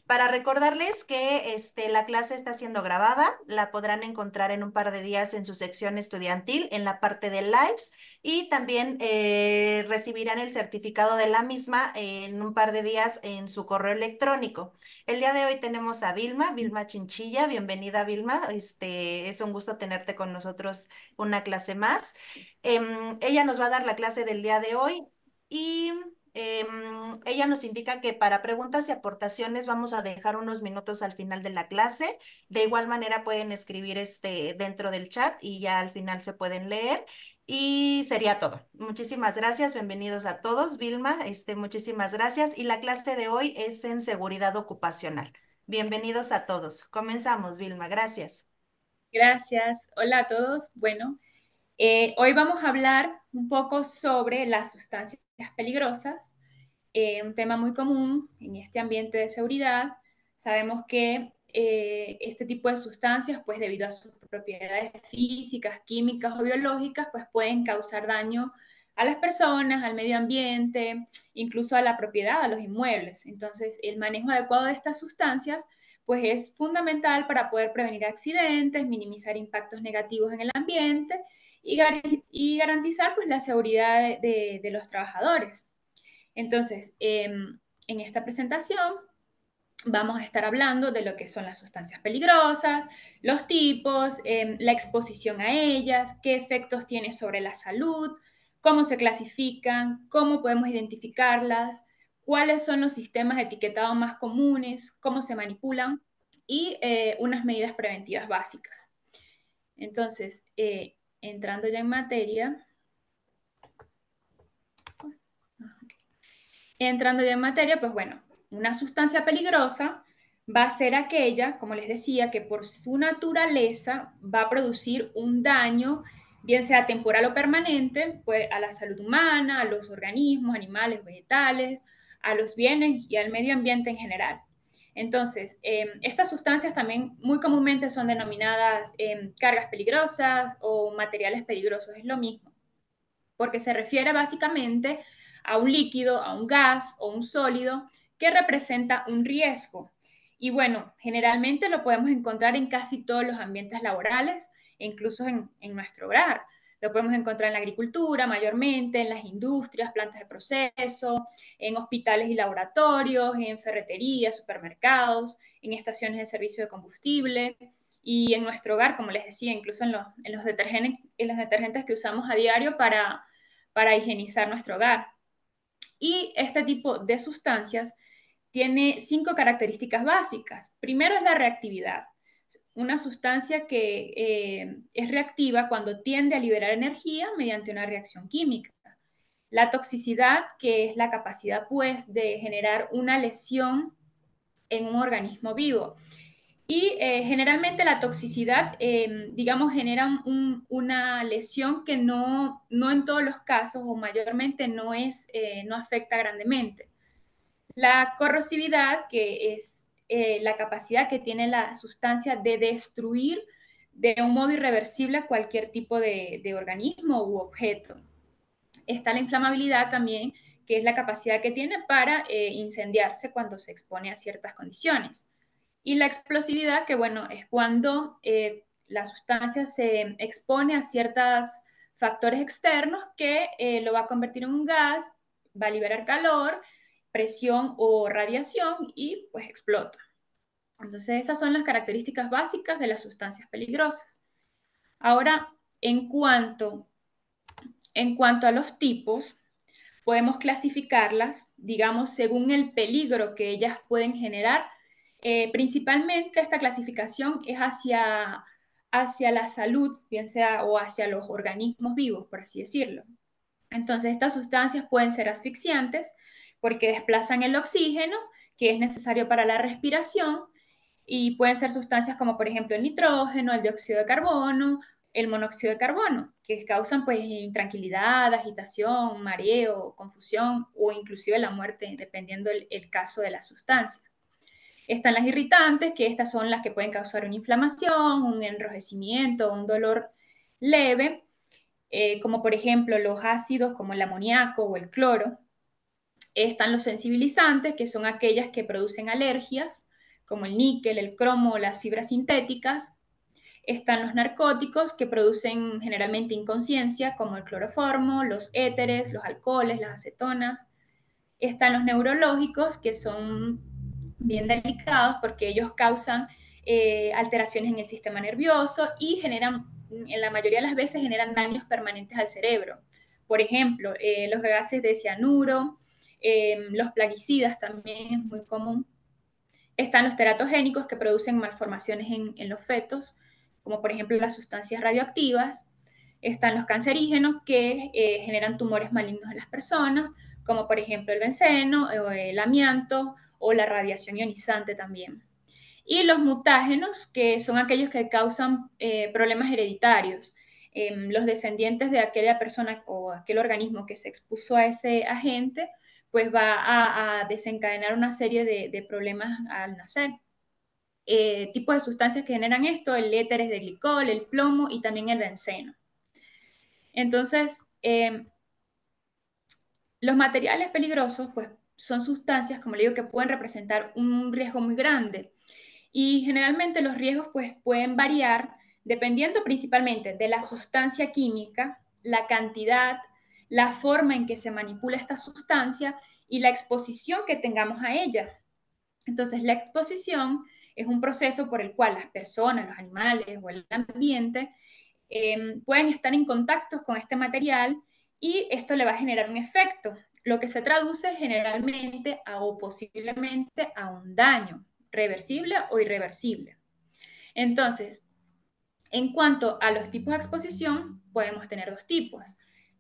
Para recordarles que la clase está siendo grabada, la podrán encontrar en un par de días en su sección estudiantil, en la parte de lives, y también recibirán el certificado de la misma en un par de días en su correo electrónico. El día de hoy tenemos a Vilma Chinchilla. Bienvenida, Vilma. Es un gusto tenerte con nosotros una clase más. Ella nos va a dar la clase del día de hoy y ella nos indica que para preguntas y aportaciones vamos a dejar unos minutos al final de la clase. De igual manera pueden escribir dentro del chat y ya al final se pueden leer. Y sería todo. Muchísimas gracias. Bienvenidos a todos. Vilma, muchísimas gracias. Y la clase de hoy es en seguridad ocupacional. Bienvenidos a todos. Comenzamos, Vilma. Gracias. Gracias. Hola a todos. Bueno, hoy vamos a hablar un poco sobre las sustancias peligrosas, un tema muy común en este ambiente de seguridad. Sabemos que este tipo de sustancias, pues debido a sus propiedades físicas, químicas o biológicas, pues pueden causar daño a las personas, al medio ambiente, incluso a la propiedad, a los inmuebles. Entonces, el manejo adecuado de estas sustancias pues es fundamental para poder prevenir accidentes, minimizar impactos negativos en el ambiente y garantizar pues la seguridad de los trabajadores. Entonces, en esta presentación vamos a estar hablando de lo que son las sustancias peligrosas, los tipos, la exposición a ellas, qué efectos tiene sobre la salud, cómo se clasifican, cómo podemos identificarlas, cuáles son los sistemas de etiquetado más comunes, cómo se manipulan y unas medidas preventivas básicas. Entonces, entrando ya en materia, pues bueno, una sustancia peligrosa va a ser aquella, como les decía, que por su naturaleza va a producir un daño, bien sea temporal o permanente, pues a la salud humana, a los organismos, animales, vegetales, a los bienes y al medio ambiente en general. Entonces, estas sustancias también muy comúnmente son denominadas cargas peligrosas o materiales peligrosos, es lo mismo, porque se refiere básicamente a un líquido, a un gas o un sólido que representa un riesgo. Y bueno, generalmente lo podemos encontrar en casi todos los ambientes laborales e incluso en nuestro hogar. Lo podemos encontrar en la agricultura mayormente, en las industrias, plantas de proceso, en hospitales y laboratorios, en ferreterías, supermercados, en estaciones de servicio de combustible y en nuestro hogar, como les decía, incluso en los detergentes que usamos a diario para higienizar nuestro hogar. Y este tipo de sustancias tiene 5 características básicas. Primero es la reactividad. Una sustancia que es reactiva cuando tiende a liberar energía mediante una reacción química. La toxicidad, que es la capacidad pues de generar una lesión en un organismo vivo. Y generalmente la toxicidad, digamos, genera una lesión que no en todos los casos o mayormente no afecta grandemente. La corrosividad, que es la capacidad que tiene la sustancia de destruir de un modo irreversible cualquier tipo de organismo u objeto. Está la inflamabilidad también, que es la capacidad que tiene para incendiarse cuando se expone a ciertas condiciones. Y la explosividad, que bueno, es cuando la sustancia se expone a ciertos factores externos que lo va a convertir en un gas, va a liberar calor, presión o radiación y pues explota. Entonces esas son las características básicas de las sustancias peligrosas. Ahora, en cuanto a los tipos, podemos clasificarlas, digamos, según el peligro que ellas pueden generar. Principalmente esta clasificación es hacia la salud, bien sea, o hacia los organismos vivos, por así decirlo. Entonces, estas sustancias pueden ser asfixiantes porque desplazan el oxígeno que es necesario para la respiración y pueden ser sustancias como por ejemplo el nitrógeno, el dióxido de carbono, el monóxido de carbono, que causan pues intranquilidad, agitación, mareo, confusión o inclusive la muerte, dependiendo el caso de la sustancia. Están las irritantes, que estas son las que pueden causar una inflamación, un enrojecimiento, un dolor leve, como por ejemplo los ácidos como el amoníaco o el cloro. Están los sensibilizantes, que son aquellas que producen alergias, como el níquel, el cromo o las fibras sintéticas. Están los narcóticos que producen generalmente inconsciencia, como el cloroformo, los éteres, los alcoholes, las acetonas. Están los neurológicos, que son bien delicados porque ellos causan alteraciones en el sistema nervioso y generan, en la mayoría de las veces, generan daños permanentes al cerebro. Por ejemplo, los gases de cianuro, los plaguicidas también es muy común. Están los teratogénicos que producen malformaciones en los fetos, como por ejemplo las sustancias radioactivas. Están los cancerígenos que generan tumores malignos en las personas, como por ejemplo el benceno, el amianto o la radiación ionizante también. Y los mutágenos, que son aquellos que causan problemas hereditarios. Los descendientes de aquella persona o aquel organismo que se expuso a ese agente, pues va a desencadenar una serie de problemas al nacer. Tipos de sustancias que generan esto, el éter de glicol, el plomo y también el benceno. Entonces, los materiales peligrosos, pues son sustancias, como le digo, que pueden representar un riesgo muy grande. Y generalmente los riesgos pues, pueden variar dependiendo principalmente de la sustancia química, la cantidad, la forma en que se manipula esta sustancia y la exposición que tengamos a ella. Entonces, la exposición es un proceso por el cual las personas, los animales o el ambiente pueden estar en contacto con este material y esto le va a generar un efecto, lo que se traduce generalmente o posiblemente a un daño reversible o irreversible. Entonces, en cuanto a los tipos de exposición, podemos tener dos tipos.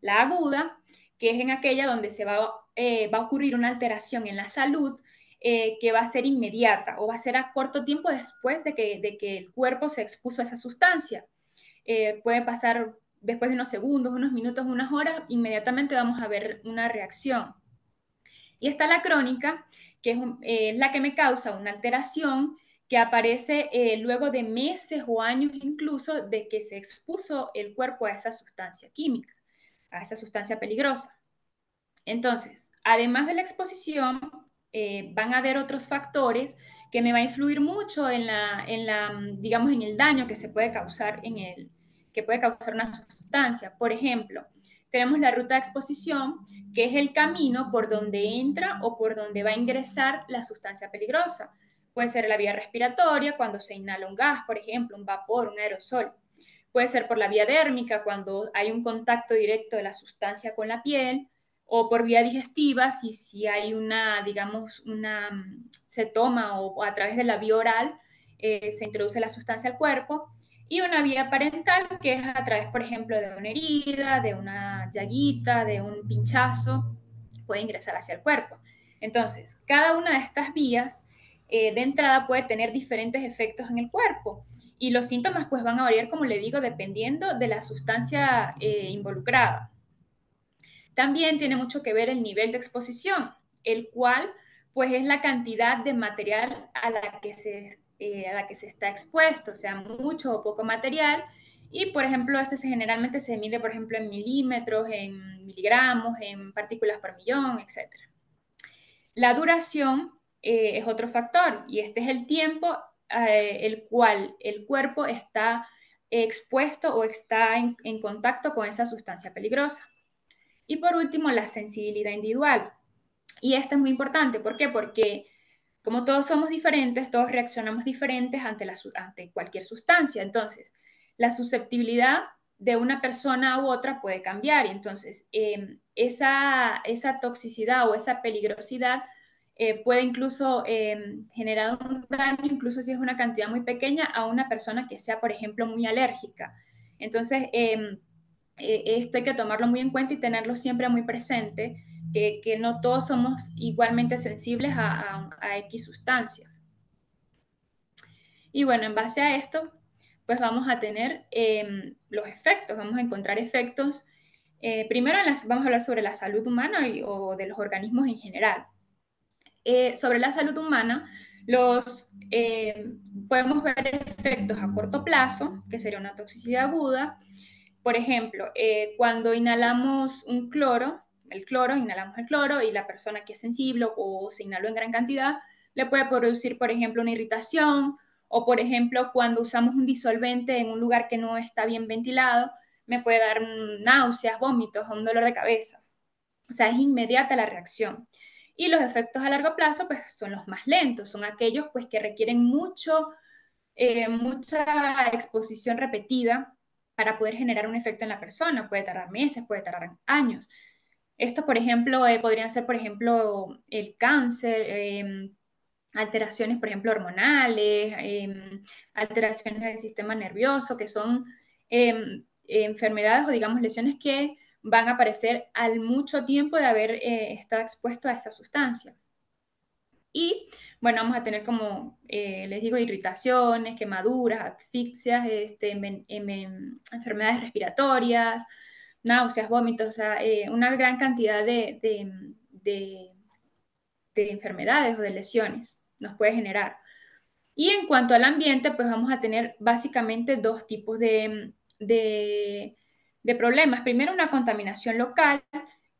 La aguda, que es en aquella donde va a ocurrir una alteración en la salud que va a ser inmediata o va a ser a corto tiempo después de que el cuerpo se expuso a esa sustancia. Puede pasar después de unos segundos, unos minutos, unas horas, inmediatamente vamos a ver una reacción. Y está la crónica, que es la que me causa una alteración que aparece luego de meses o años incluso de que se expuso el cuerpo a esa sustancia química, a esa sustancia peligrosa. Entonces, además de la exposición, van a haber otros factores que me va a influir mucho digamos, en el daño que se puede causar que puede causar una sustancia. Por ejemplo, tenemos la ruta de exposición, que es el camino por donde entra o por donde va a ingresar la sustancia peligrosa. Puede ser la vía respiratoria, cuando se inhala un gas, por ejemplo, un vapor, un aerosol. Puede ser por la vía dérmica, cuando hay un contacto directo de la sustancia con la piel, o por vía digestiva, si hay digamos, se toma o a través de la vía oral se introduce la sustancia al cuerpo, y una vía parental, que es a través, por ejemplo, de una herida, de una llaguita, de un pinchazo, puede ingresar hacia el cuerpo. Entonces, cada una de estas vías de entrada puede tener diferentes efectos en el cuerpo y los síntomas pues van a variar, como le digo, dependiendo de la sustancia involucrada. También tiene mucho que ver el nivel de exposición, el cual pues es la cantidad de material a la que se está expuesto, o sea, mucho o poco material. Y, por ejemplo, generalmente se mide, por ejemplo, en milímetros, en miligramos, en partículas por millón, etc. La duración es otro factor y este es el tiempo el cual el cuerpo está expuesto o está en contacto con esa sustancia peligrosa. Y por último, la sensibilidad individual. Y esta es muy importante. ¿Por qué? Porque como todos somos diferentes, todos reaccionamos diferentes ante cualquier sustancia. Entonces, la susceptibilidad de una persona u otra puede cambiar. Y entonces, esa toxicidad o esa peligrosidad puede incluso generar un daño, incluso si es una cantidad muy pequeña, a una persona que sea, por ejemplo, muy alérgica. Entonces, esto hay que tomarlo muy en cuenta y tenerlo siempre muy presente, que no todos somos igualmente sensibles a X sustancia. Y bueno, en base a esto, pues vamos a tener los efectos, vamos a encontrar efectos. Primero vamos a hablar sobre la salud humana o de los organismos en general. Sobre la salud humana, podemos ver efectos a corto plazo, que sería una toxicidad aguda. Por ejemplo, cuando inhalamos inhalamos el cloro y la persona que es sensible o se inhaló en gran cantidad, le puede producir, por ejemplo, una irritación, o por ejemplo, cuando usamos un disolvente en un lugar que no está bien ventilado, me puede dar náuseas, vómitos o un dolor de cabeza. O sea, es inmediata la reacción. Y los efectos a largo plazo, pues son los más lentos, son aquellos pues que requieren mucha exposición repetida para poder generar un efecto en la persona. Puede tardar meses, puede tardar años. Estos, por ejemplo, podrían ser, por ejemplo, el cáncer, alteraciones, por ejemplo, hormonales, alteraciones del sistema nervioso, que son enfermedades o, digamos, lesiones que van a aparecer al mucho tiempo de haber estado expuesto a esa sustancia. Y bueno, vamos a tener como, les digo, irritaciones, quemaduras, asfixias, enfermedades respiratorias, náuseas, vómitos, o sea, una gran cantidad de, de enfermedades o de lesiones nos puede generar. Y en cuanto al ambiente, pues vamos a tener básicamente dos tipos de problemas. Primero, una contaminación local,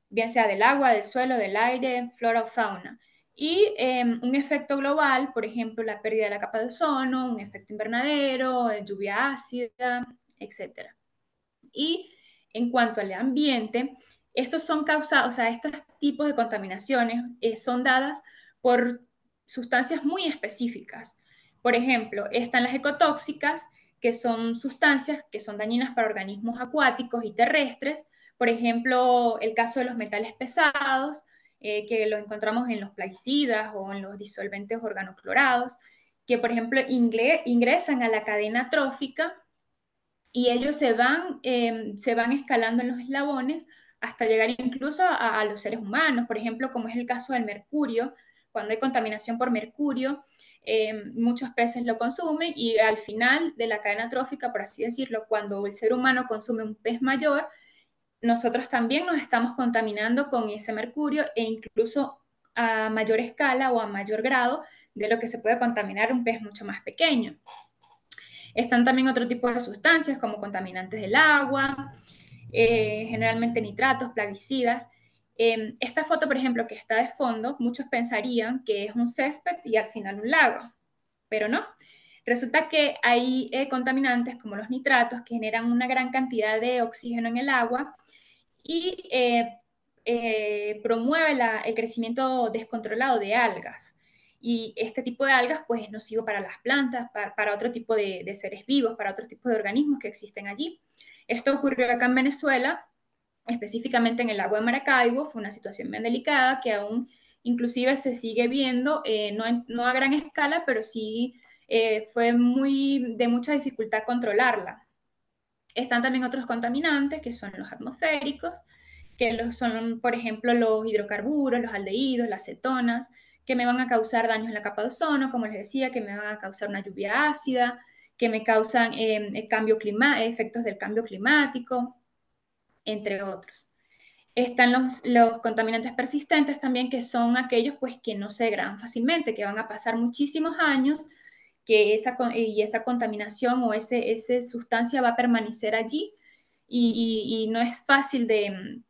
bien sea del agua, del suelo, del aire, flora o fauna. Y un efecto global, por ejemplo, la pérdida de la capa de ozono, un efecto invernadero, lluvia ácida, etc. Y en cuanto al ambiente, estos son causados, o sea, estos tipos de contaminaciones son dadas por sustancias muy específicas. Por ejemplo, están las ecotóxicas, que son sustancias que son dañinas para organismos acuáticos y terrestres. Por ejemplo, el caso de los metales pesados, que lo encontramos en los plaguicidas o en los disolventes organoclorados, que por ejemplo ingresan a la cadena trófica y ellos se van escalando en los eslabones hasta llegar incluso a los seres humanos, por ejemplo, como es el caso del mercurio. Cuando hay contaminación por mercurio, muchos peces lo consumen y al final de la cadena trófica, por así decirlo, cuando el ser humano consume un pez mayor, nosotros también nos estamos contaminando con ese mercurio e incluso a mayor escala o a mayor grado de lo que se puede contaminar un pez mucho más pequeño. Están también otro tipo de sustancias como contaminantes del agua, generalmente nitratos, plaguicidas. Esta foto, por ejemplo, que está de fondo, muchos pensarían que es un césped y al final un lago, pero no. Resulta que hay contaminantes como los nitratos que generan una gran cantidad de oxígeno en el agua y promueve el crecimiento descontrolado de algas. Y este tipo de algas pues es nocivo para las plantas, para otro tipo de seres vivos, para otro tipo de organismos que existen allí. Esto ocurrió acá en Venezuela, específicamente en el lago de Maracaibo. Fue una situación bien delicada que aún inclusive se sigue viendo, no a gran escala, pero sí fue de mucha dificultad controlarla. Están también otros contaminantes que son los atmosféricos, que son, por ejemplo, los hidrocarburos, los aldehídos, las cetonas, que me van a causar daños en la capa de ozono, como les decía, que me van a causar una lluvia ácida, que me causan efectos del cambio climático, entre otros. Están los contaminantes persistentes también, que son aquellos pues, que no se degradan fácilmente, que van a pasar muchísimos años, que esa contaminación o esa sustancia va a permanecer allí y no es fácil de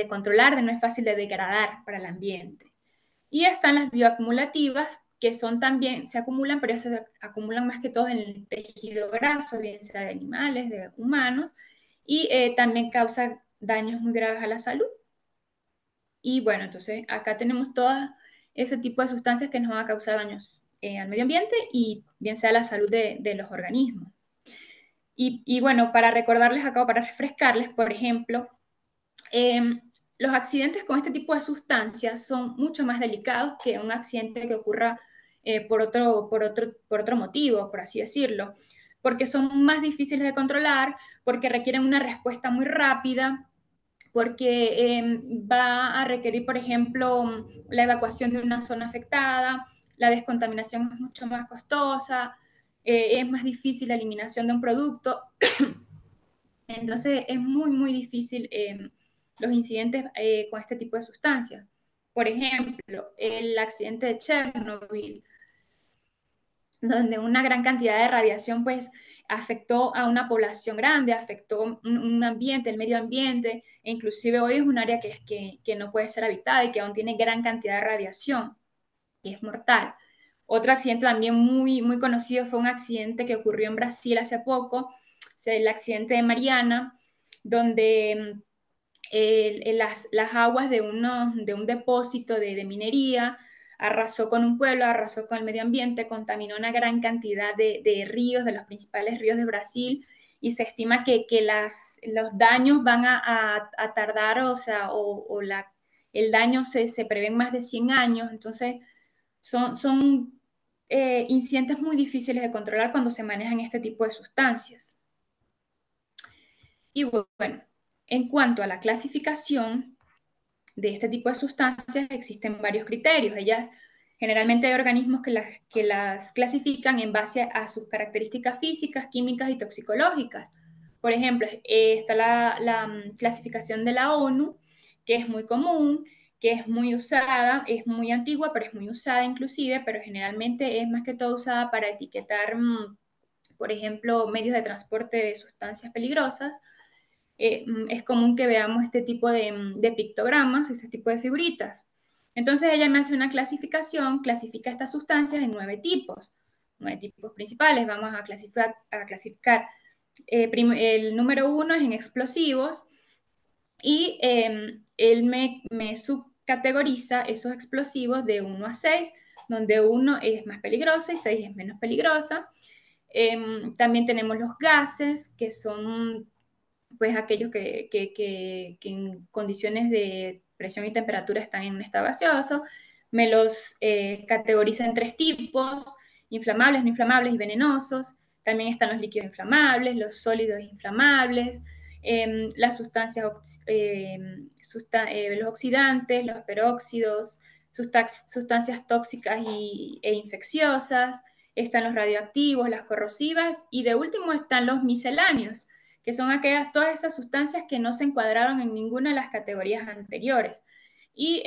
controlar, no es fácil de degradar para el ambiente. Y están las bioacumulativas, que son también, se acumulan, pero se acumulan más que todo en el tejido graso, bien sea de animales, de humanos, y también causa daños muy graves a la salud. Y bueno, entonces acá tenemos todo ese tipo de sustancias que nos van a causar daños al medio ambiente y bien sea a la salud de los organismos. Y bueno, para recordarles acá, para refrescarles, por ejemplo, eh, los accidentes con este tipo de sustancias son mucho más delicados que un accidente que ocurra por otro motivo, por así decirlo, porque son más difíciles de controlar, porque requieren una respuesta muy rápida, porque va a requerir, por ejemplo, la evacuación de una zona afectada, la descontaminación es mucho más costosa, es más difícil la eliminación de un producto. Entonces es muy difícil los incidentes con este tipo de sustancias. Por ejemplo, el accidente de Chernobyl, donde una gran cantidad de radiación pues afectó a una población grande, afectó un ambiente, el medio ambiente, e inclusive hoy es un área que no puede ser habitada y que aún tiene gran cantidad de radiación y es mortal. Otro accidente también muy conocido fue un accidente que ocurrió en Brasil hace poco, el accidente de Mariana, donde las aguas de un depósito de minería arrasó con un pueblo, arrasó con el medio ambiente, contaminó una gran cantidad de ríos, de los principales ríos de Brasil, y se estima que los daños van a tardar, o sea, el daño se prevé en más de 100 años. Entonces son incidentes muy difíciles de controlar cuando se manejan este tipo de sustancias. Y bueno, en cuanto a la clasificación de este tipo de sustancias, existen varios criterios. Generalmente hay organismos que las clasifican en base a sus características físicas, químicas y toxicológicas. Por ejemplo, está la clasificación de la ONU, que es muy común, que es muy usada, es muy antigua, pero es muy usada inclusive, pero generalmente es más que todo usada para etiquetar, por ejemplo, medios de transporte de sustancias peligrosas. Es común que veamos este tipo de pictogramas, ese tipo de figuritas. Entonces ella me hace una clasificación, clasifica estas sustancias en 9 tipos principales. Vamos a clasificar. El número 1 es en explosivos, y él me subcategoriza esos explosivos de 1 a 6, donde 1 es más peligrosa y 6 es menos peligrosa. También tenemos los gases, que son pues aquellos que en condiciones de presión y temperatura están en un estado gaseoso. Me los categoriza en 3 tipos: inflamables, no inflamables y venenosos. También están los líquidos inflamables, los sólidos inflamables, las sustancias, los oxidantes, los peróxidos, sustancias tóxicas e infecciosas. Están los radioactivos, las corrosivas, y de último están los misceláneos, que son todas esas sustancias que no se encuadraron en ninguna de las categorías anteriores. Y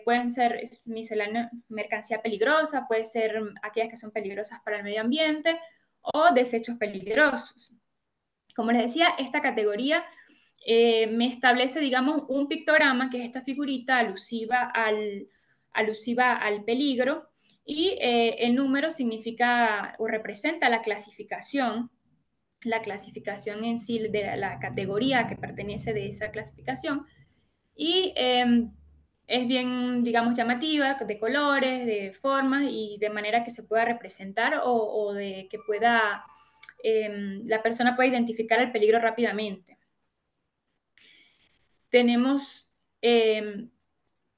pueden ser miscelánea, mercancía peligrosa, puede ser aquellas que son peligrosas para el medio ambiente, o desechos peligrosos. Como les decía, esta categoría me establece, digamos, un pictograma, que es esta figurita alusiva al peligro, y el número significa o representa la clasificación en sí de la categoría que pertenece de esa clasificación. Y es bien, digamos, llamativa, de colores, de formas, y de manera que se pueda representar, o de que la persona pueda identificar el peligro rápidamente. Tenemos,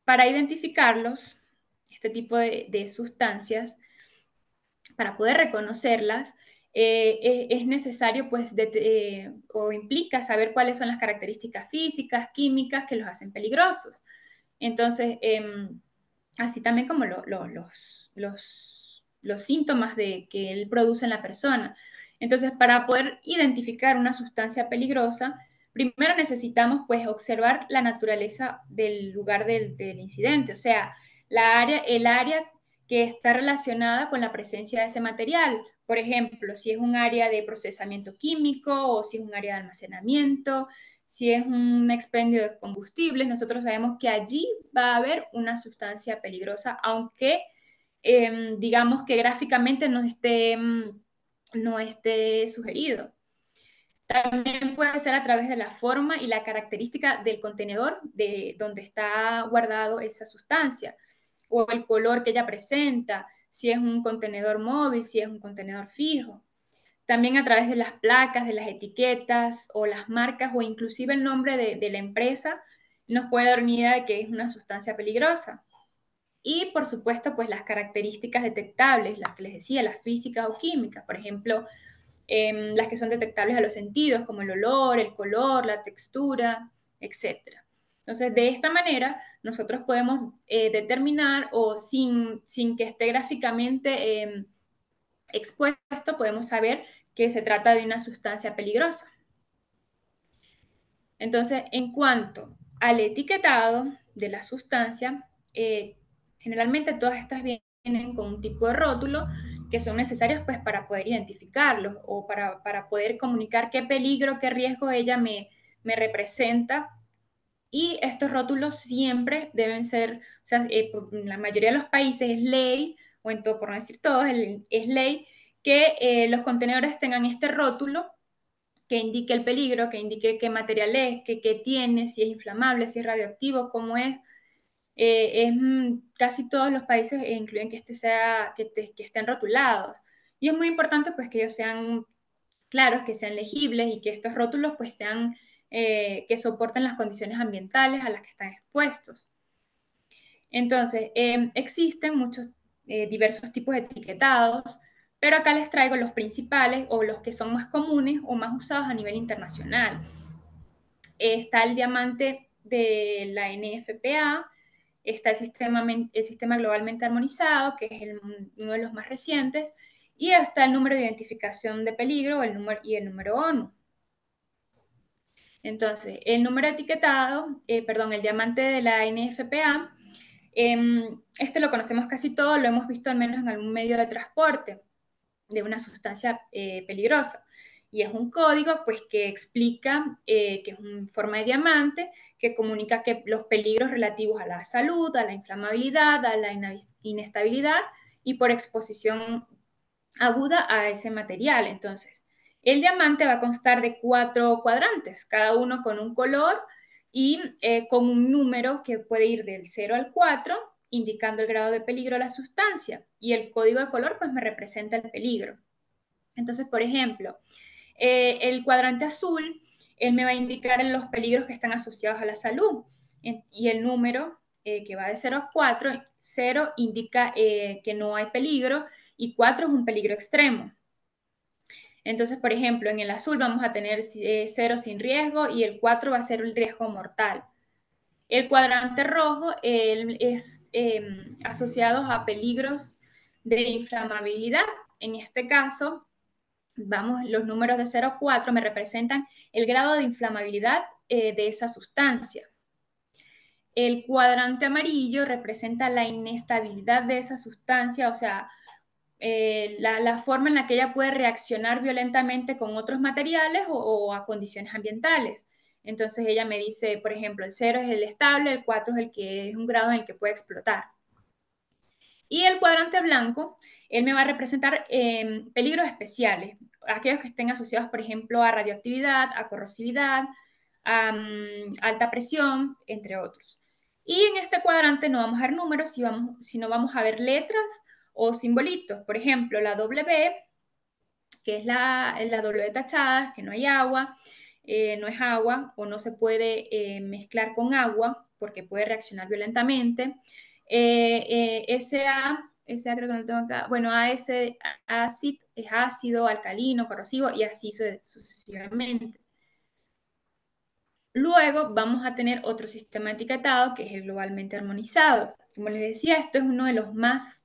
para identificarlos, este tipo de sustancias, para poder reconocerlas, es necesario, pues, o implica saber cuáles son las características físicas, químicas que los hacen peligrosos. Entonces, así también como los síntomas que él produce en la persona. Entonces, para poder identificar una sustancia peligrosa, primero necesitamos, pues, observar la naturaleza del lugar del incidente, o sea, el área que está relacionada con la presencia de ese material. Por ejemplo, si es un área de procesamiento químico, o si es un área de almacenamiento, si es un expendio de combustibles. Nosotros sabemos que allí va a haber una sustancia peligrosa, aunque digamos que gráficamente no esté sugerido. También puede ser a través de la forma y la característica del contenedor de donde está guardado esa sustancia, o el color que ella presenta, si es un contenedor móvil, si es un contenedor fijo. También a través de las placas, de las etiquetas o las marcas, o inclusive el nombre de la empresa, nos puede dar una idea de que es una sustancia peligrosa. Y por supuesto, pues las características detectables, las que les decía, las físicas o químicas. Por ejemplo, las que son detectables a los sentidos, como el olor, el color, la textura, etcétera. Entonces, de esta manera, nosotros podemos determinar, o sin que esté gráficamente expuesto, podemos saber que se trata de una sustancia peligrosa. Entonces, en cuanto al etiquetado de la sustancia, generalmente todas estas vienen con un tipo de rótulo, que son necesarios, pues, para poder identificarlos, o para poder comunicar qué peligro, qué riesgo ella me representa. Y estos rótulos siempre deben ser, o sea, en la mayoría de los países es ley o en todo, por no decir todo, es ley que los contenedores tengan este rótulo que indique el peligro, que indique qué material es, qué tiene, si es inflamable, si es radioactivo, cómo es. Casi todos los países incluyen que, que estén rotulados. Y es muy importante pues que ellos sean claros, que sean legibles y que estos rótulos pues sean, que soporten las condiciones ambientales a las que están expuestos. Entonces, existen muchos diversos tipos de etiquetados, pero acá les traigo los principales o los que son más comunes o más usados a nivel internacional. Está el diamante de la NFPA, está el sistema globalmente armonizado, que es uno de los más recientes, y está el número de identificación de peligro y el número ONU. Entonces, el número etiquetado, perdón, el diamante de la NFPA, este lo conocemos casi todos, lo hemos visto al menos en algún medio de transporte de una sustancia peligrosa. Y es un código pues, que explica que es una forma de diamante, que comunica que los peligros relativos a la salud, a la inflamabilidad, a la inestabilidad y por exposición aguda a ese material. Entonces, el diamante va a constar de 4 cuadrantes, cada uno con un color y con un número que puede ir del 0 al 4, indicando el grado de peligro de la sustancia. Y el código de color pues me representa el peligro. Entonces, por ejemplo, el cuadrante azul, él me va a indicar los peligros que están asociados a la salud. Y el número que va de 0 a 4, 0 indica que no hay peligro y 4 es un peligro extremo. Entonces, por ejemplo, en el azul vamos a tener 0 sin riesgo y el 4 va a ser un riesgo mortal. El cuadrante rojo es asociado a peligros de inflamabilidad. En este caso, los números de 0 a 4 me representan el grado de inflamabilidad de esa sustancia. El cuadrante amarillo representa la inestabilidad de esa sustancia, o sea, la forma en la que ella puede reaccionar violentamente con otros materiales o a condiciones ambientales. Entonces ella me dice, por ejemplo, el 0 es el estable, el 4 es el que es un grado en el que puede explotar. Y el cuadrante blanco, él me va a representar peligros especiales, aquellos que estén asociados, por ejemplo, a radioactividad, a corrosividad, a alta presión, entre otros. Y en este cuadrante no vamos a ver números, sino vamos a ver letras o simbolitos. Por ejemplo, la W, que es la W tachada, que no hay agua, no es agua o no se puede mezclar con agua porque puede reaccionar violentamente. SA creo que no lo tengo acá, bueno, ACID es ácido, alcalino, corrosivo y así sucesivamente. Luego vamos a tener otro sistema etiquetado que es el globalmente armonizado. Como les decía, esto es uno de los más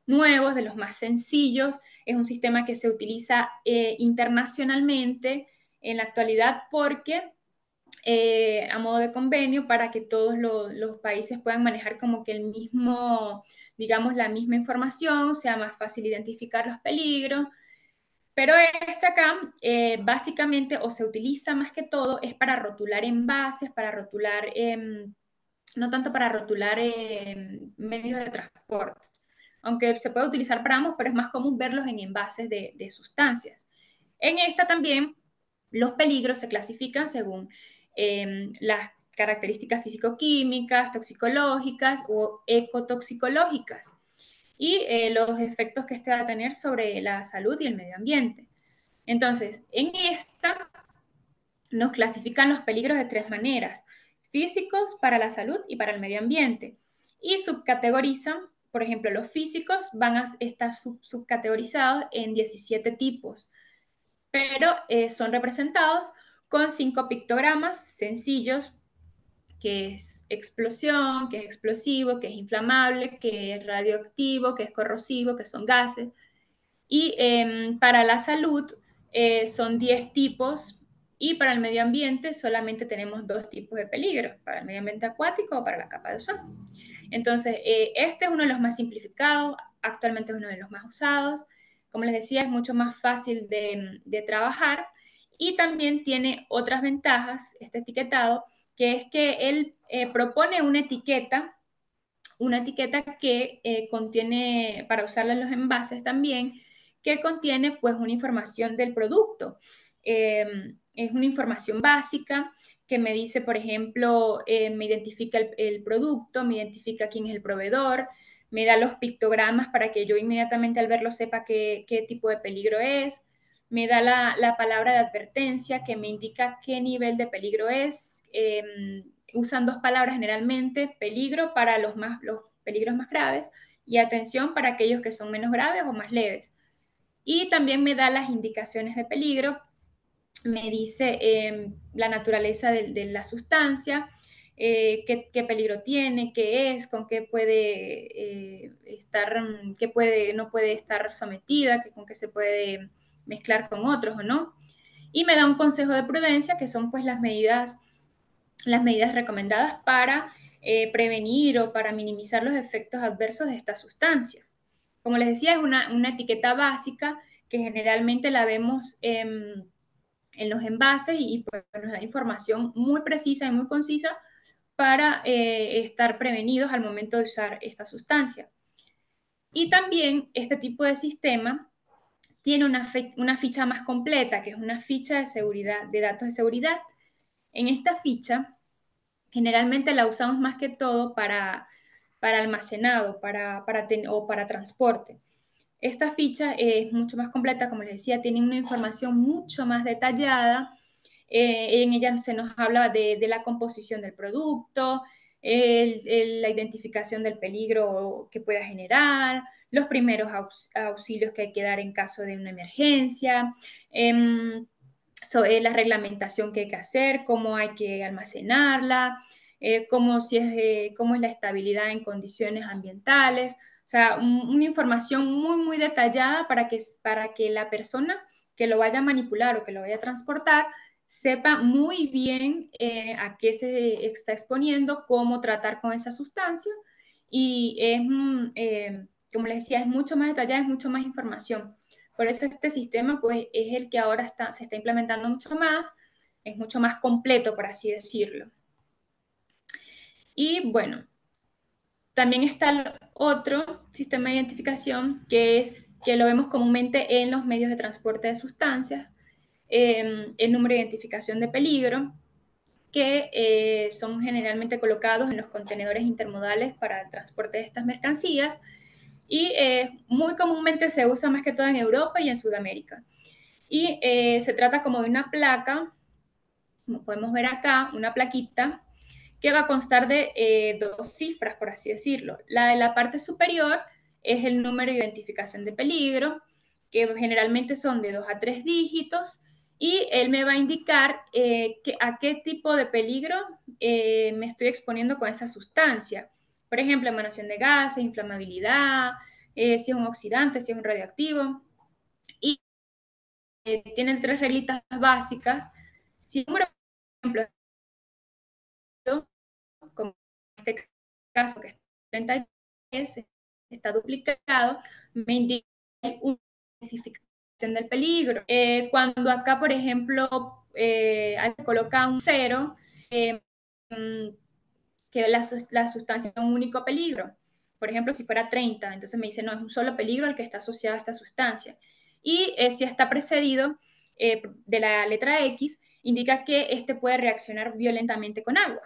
nuevos, de los más sencillos. Es un sistema que se utiliza internacionalmente en la actualidad porque a modo de convenio para que todos los países puedan manejar como que el mismo, digamos, la misma información, sea más fácil identificar los peligros. Pero este acá, básicamente, o se utiliza más que todo, es para rotular envases, para rotular, no tanto para rotular medios de transporte, aunque se puede utilizar para ambos, pero es más común verlos en envases de sustancias. En esta también, los peligros se clasifican según las características físico-químicas, toxicológicas o ecotoxicológicas y los efectos que este va a tener sobre la salud y el medio ambiente. Entonces, en esta nos clasifican los peligros de 3 maneras: físicos, para la salud y para el medio ambiente. Y subcategorizan, por ejemplo, los físicos van a estar subcategorizados en 17 tipos, pero son representados con 5 pictogramas sencillos, que es explosión, que es explosivo, que es inflamable, que es radioactivo, que es corrosivo, que son gases. Y para la salud son 10 tipos y para el medio ambiente solamente tenemos 2 tipos de peligros, para el medio ambiente acuático o para la capa de ozono. Entonces, este es uno de los más simplificados, actualmente es uno de los más usados. Como les decía, es mucho más fácil de trabajar y también tiene otras ventajas, este etiquetado, que es que él propone una etiqueta una etiqueta que contiene, para usarla en los envases también, que contiene pues una información del producto. Es una información básica que me dice, por ejemplo, me identifica el producto, me identifica quién es el proveedor, me da los pictogramas para que yo inmediatamente al verlo sepa qué tipo de peligro es, me da la palabra de advertencia que me indica qué nivel de peligro es. Usan dos palabras generalmente, peligro para los peligros más graves y atención para aquellos que son menos graves o más leves. Y también me da las indicaciones de peligro, me dice la naturaleza de la sustancia, qué peligro tiene, qué es, con qué puede estar, no puede estar sometida, con qué se puede mezclar con otros o no. Y me da un consejo de prudencia, que son pues las medidas recomendadas para prevenir o para minimizar los efectos adversos de esta sustancia. Como les decía, es una etiqueta básica que generalmente la vemos en los envases y pues, nos da información muy precisa y muy concisa para estar prevenidos al momento de usar esta sustancia. Y también este tipo de sistema tiene una ficha más completa, que es una ficha de seguridad, de datos de seguridad. En esta ficha, generalmente la usamos más que todo para almacenado o para transporte. Esta ficha es mucho más completa, como les decía, tiene una información mucho más detallada. En ella se nos habla de la composición del producto, la identificación del peligro que pueda generar, los primeros auxilios que hay que dar en caso de una emergencia, la reglamentación que hay que hacer, cómo hay que almacenarla, cómo es la estabilidad en condiciones ambientales. O sea, una información muy, muy detallada para que la persona que lo vaya a manipular o que lo vaya a transportar sepa muy bien a qué se está exponiendo, cómo tratar con esa sustancia. Y como les decía, es mucho más detallada, es mucho más información. Por eso este sistema pues, es el que ahora se está implementando mucho más, es mucho más completo, por así decirlo. Y bueno, también está el otro sistema de identificación que lo vemos comúnmente en los medios de transporte de sustancias, el número de identificación de peligro, que son generalmente colocados en los contenedores intermodales para el transporte de estas mercancías y muy comúnmente se usa más que todo en Europa y en Sudamérica. Y se trata como de una placa, como podemos ver acá, una plaquita que va a constar de dos cifras, por así decirlo. La de la parte superior es el número de identificación de peligro, que generalmente son de 2 a 3 dígitos, y él me va a indicar a qué tipo de peligro me estoy exponiendo con esa sustancia. Por ejemplo, emanación de gases, inflamabilidad, si es un oxidante, si es un radioactivo. Y tienen tres reglitas básicas. Si el número, por ejemplo, como en este caso que es 33, está duplicado, me indica una especificación del peligro. Cuando acá, por ejemplo, se coloca un cero, que la sustancia es un único peligro. Por ejemplo, si fuera 30, entonces me dice, no, es un solo peligro al que está asociado a esta sustancia. Y si está precedido de la letra X, indica que este puede reaccionar violentamente con agua.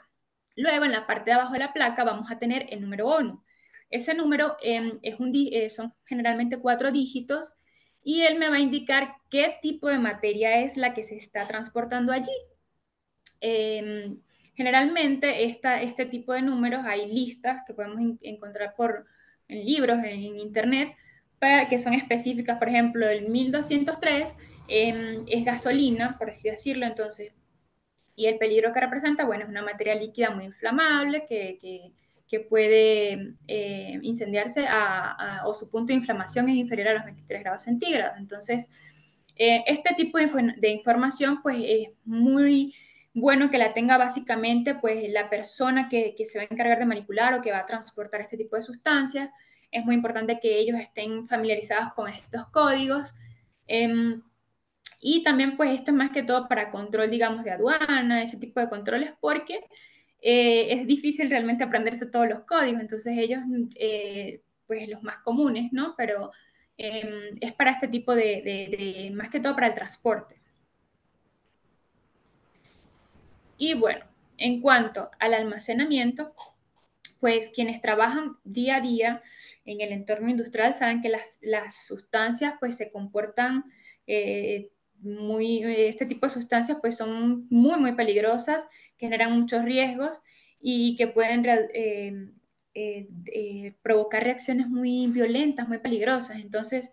Luego, en la parte de abajo de la placa, vamos a tener el número ONU. Ese número son generalmente 4 dígitos y él me va a indicar qué tipo de materia es la que se está transportando allí. Generalmente este tipo de números hay listas que podemos encontrar en libros, en internet, que son específicas. Por ejemplo, el 1203 es gasolina, por así decirlo, entonces, y el peligro que representa, bueno, es una materia líquida muy inflamable que puede incendiarse o su punto de inflamación es inferior a los 23 grados centígrados. Entonces, este tipo de información pues es muy bueno que la tenga básicamente pues la persona que se va a encargar de manipular o que va a transportar este tipo de sustancias. Es muy importante que ellos estén familiarizados con estos códigos. Y también pues esto es más que todo para control, digamos, de aduana, ese tipo de controles, porque es difícil realmente aprenderse todos los códigos, entonces ellos, pues los más comunes, ¿no? Pero es para este tipo más que todo para el transporte. Y bueno, en cuanto al almacenamiento, pues quienes trabajan día a día en el entorno industrial saben que las sustancias pues se comportan este tipo de sustancias pues son muy peligrosas, que generan muchos riesgos y que pueden provocar reacciones muy violentas, muy peligrosas. Entonces,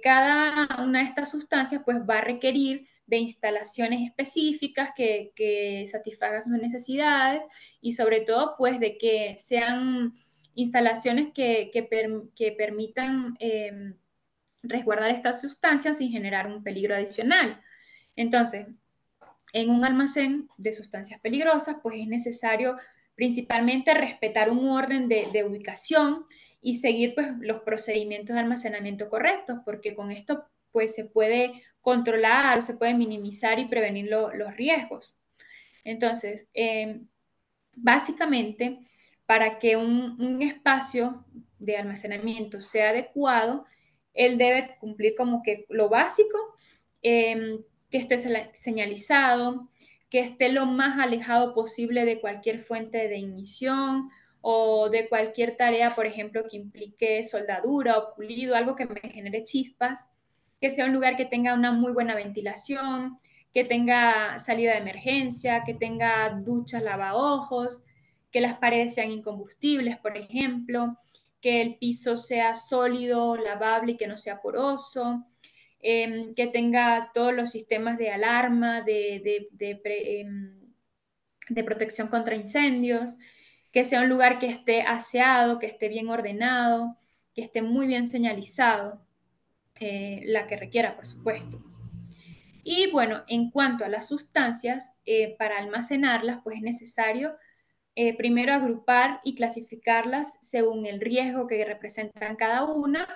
cada una de estas sustancias pues va a requerir de instalaciones específicas que satisfagan sus necesidades y sobre todo pues de que sean instalaciones que permitan resguardar estas sustancias sin generar un peligro adicional. Entonces, en un almacén de sustancias peligrosas, pues es necesario principalmente respetar un orden de ubicación y seguir pues, los procedimientos de almacenamiento correctos, porque con esto pues, se puede controlar, se puede minimizar y prevenir los riesgos. Entonces, básicamente, para que un espacio de almacenamiento sea adecuado, él debe cumplir como que lo básico, que esté señalizado, que esté lo más alejado posible de cualquier fuente de ignición o de cualquier tarea, por ejemplo, que implique soldadura o pulido, algo que me genere chispas, que sea un lugar que tenga una muy buena ventilación, que tenga salida de emergencia, que tenga duchas, lavaojos, que las paredes sean incombustibles, por ejemplo, que el piso sea sólido, lavable y que no sea poroso, que tenga todos los sistemas de alarma, de protección contra incendios, que sea un lugar que esté aseado, que esté bien ordenado, que esté muy bien señalizado, la que requiera, por supuesto. Y bueno, en cuanto a las sustancias, para almacenarlas, pues es necesario primero agrupar y clasificarlas según el riesgo que representan cada una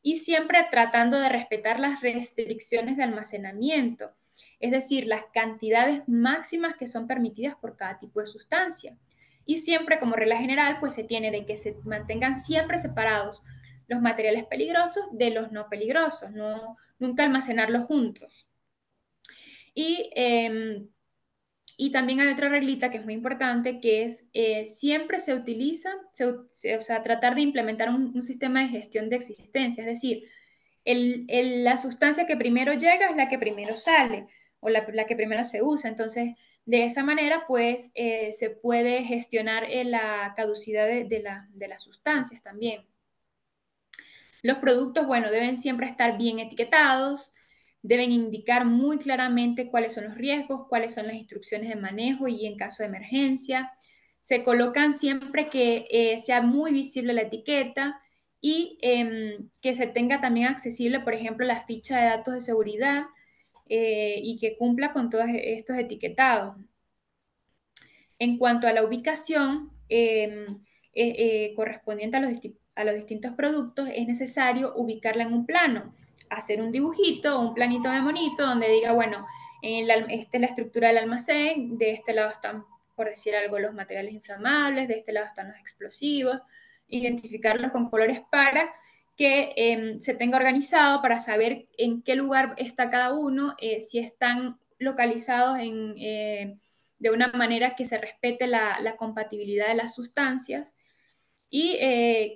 y siempre tratando de respetar las restricciones de almacenamiento, es decir, las cantidades máximas que son permitidas por cada tipo de sustancia. Y siempre como regla general, pues se tiene de que se mantengan siempre separados los materiales peligrosos de los no peligrosos, nunca almacenarlos juntos. Y, y también hay otra reglita que es muy importante, que es siempre se utiliza, o sea, tratar de implementar un sistema de gestión de existencia, es decir, la sustancia que primero llega es la que primero sale o la que primero se usa. Entonces, de esa manera, pues, se puede gestionar la caducidad de las sustancias también. Los productos, bueno, deben siempre estar bien etiquetados, deben indicar muy claramente cuáles son los riesgos, cuáles son las instrucciones de manejo y en caso de emergencia. Se colocan siempre que sea muy visible la etiqueta y que se tenga también accesible, por ejemplo, la ficha de datos de seguridad y que cumpla con todos estos etiquetados. En cuanto a la ubicación correspondiente a los distintos productos, es necesario ubicarla en un plano, hacer un dibujito o un planito de monito donde diga, bueno, esta es la estructura del almacén, de este lado están, por decir algo, los materiales inflamables, de este lado están los explosivos, identificarlos con colores para que se tenga organizado para saber en qué lugar está cada uno, si están localizados de una manera que se respete la compatibilidad de las sustancias y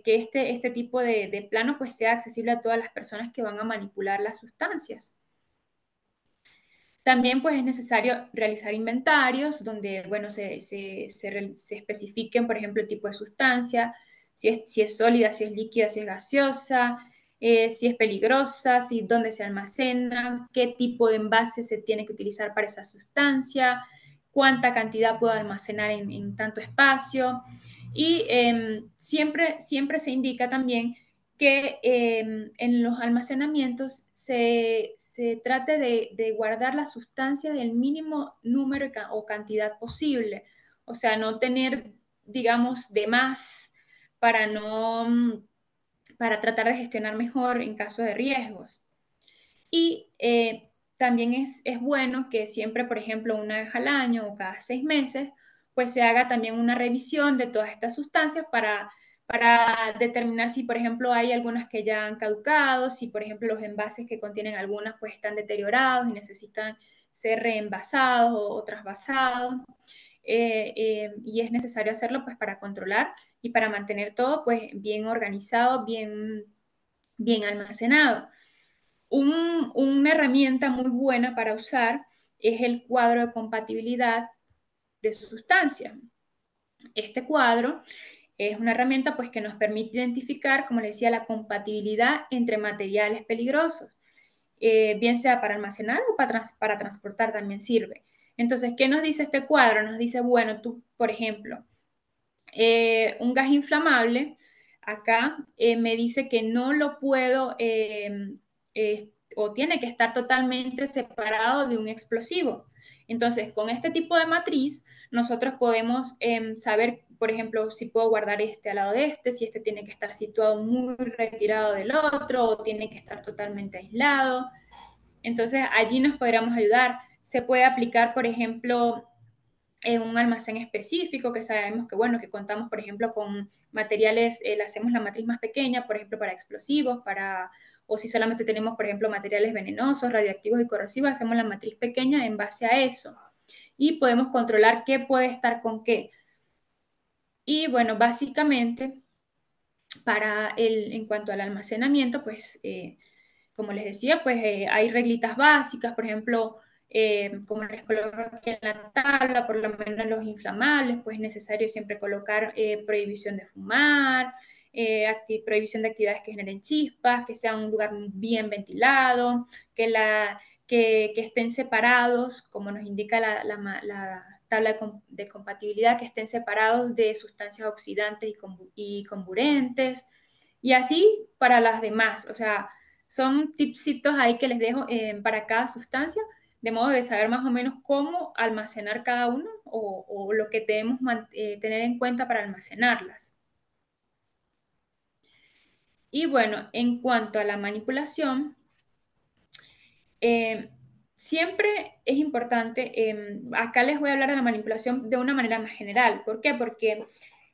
que este tipo de plano pues sea accesible a todas las personas que van a manipular las sustancias. También pues es necesario realizar inventarios donde, bueno, se especifiquen, por ejemplo, el tipo de sustancia, si es sólida, si es líquida, si es gaseosa, si es peligrosa, dónde se almacena, qué tipo de envase se tiene que utilizar para esa sustancia, cuánta cantidad puedo almacenar en tanto espacio. Y siempre se indica también que en los almacenamientos se trate de guardar las sustancias del mínimo número o cantidad posible. O sea, no tener, digamos, de más para no, para tratar de gestionar mejor en caso de riesgos. Y también es bueno que siempre, por ejemplo, una vez al año o cada 6 meses, pues se haga también una revisión de todas estas sustancias para determinar si, por ejemplo, hay algunas que ya han caducado, si, por ejemplo, los envases que contienen algunas pues están deteriorados y necesitan ser reenvasados o trasvasados. Y es necesario hacerlo pues para controlar y para mantener todo pues bien organizado, bien almacenado. Una herramienta muy buena para usar es el cuadro de compatibilidad de sustancias. Este cuadro es una herramienta pues, que nos permite identificar, como les decía, la compatibilidad entre materiales peligrosos, bien sea para almacenar o para transportar también sirve. Entonces, ¿qué nos dice este cuadro? Nos dice, bueno, tú, por ejemplo, un gas inflamable, acá me dice que no lo puedo o tiene que estar totalmente separado de un explosivo. Entonces, con este tipo de matriz, nosotros podemos saber, por ejemplo, si puedo guardar este al lado de este, si este tiene que estar situado muy retirado del otro o tiene que estar totalmente aislado. Entonces, allí nos podríamos ayudar. Se puede aplicar, por ejemplo, en un almacén específico, que sabemos que, bueno, que contamos, por ejemplo, con materiales, le hacemos la matriz más pequeña, por ejemplo, para explosivos, o si solamente tenemos, por ejemplo, materiales venenosos, radioactivos y corrosivos, hacemos la matriz pequeña en base a eso. Y podemos controlar qué puede estar con qué. Y bueno, básicamente, en cuanto al almacenamiento, pues como les decía, pues hay reglitas básicas, por ejemplo, como les coloco aquí en la tabla, por lo menos los inflamables, pues es necesario siempre colocar prohibición de fumar, prohibición de actividades que generen chispas, que sea un lugar bien ventilado, que estén separados, como nos indica la tabla de compatibilidad, que estén separados de sustancias oxidantes y comburentes, y así para las demás, o sea, son tipsitos ahí que les dejo para cada sustancia, de modo de saber más o menos cómo almacenar cada uno o lo que debemos tener en cuenta para almacenarlas. Y bueno, en cuanto a la manipulación, eh, siempre es importante, acá les voy a hablar de la manipulación de una manera más general. ¿Por qué? Porque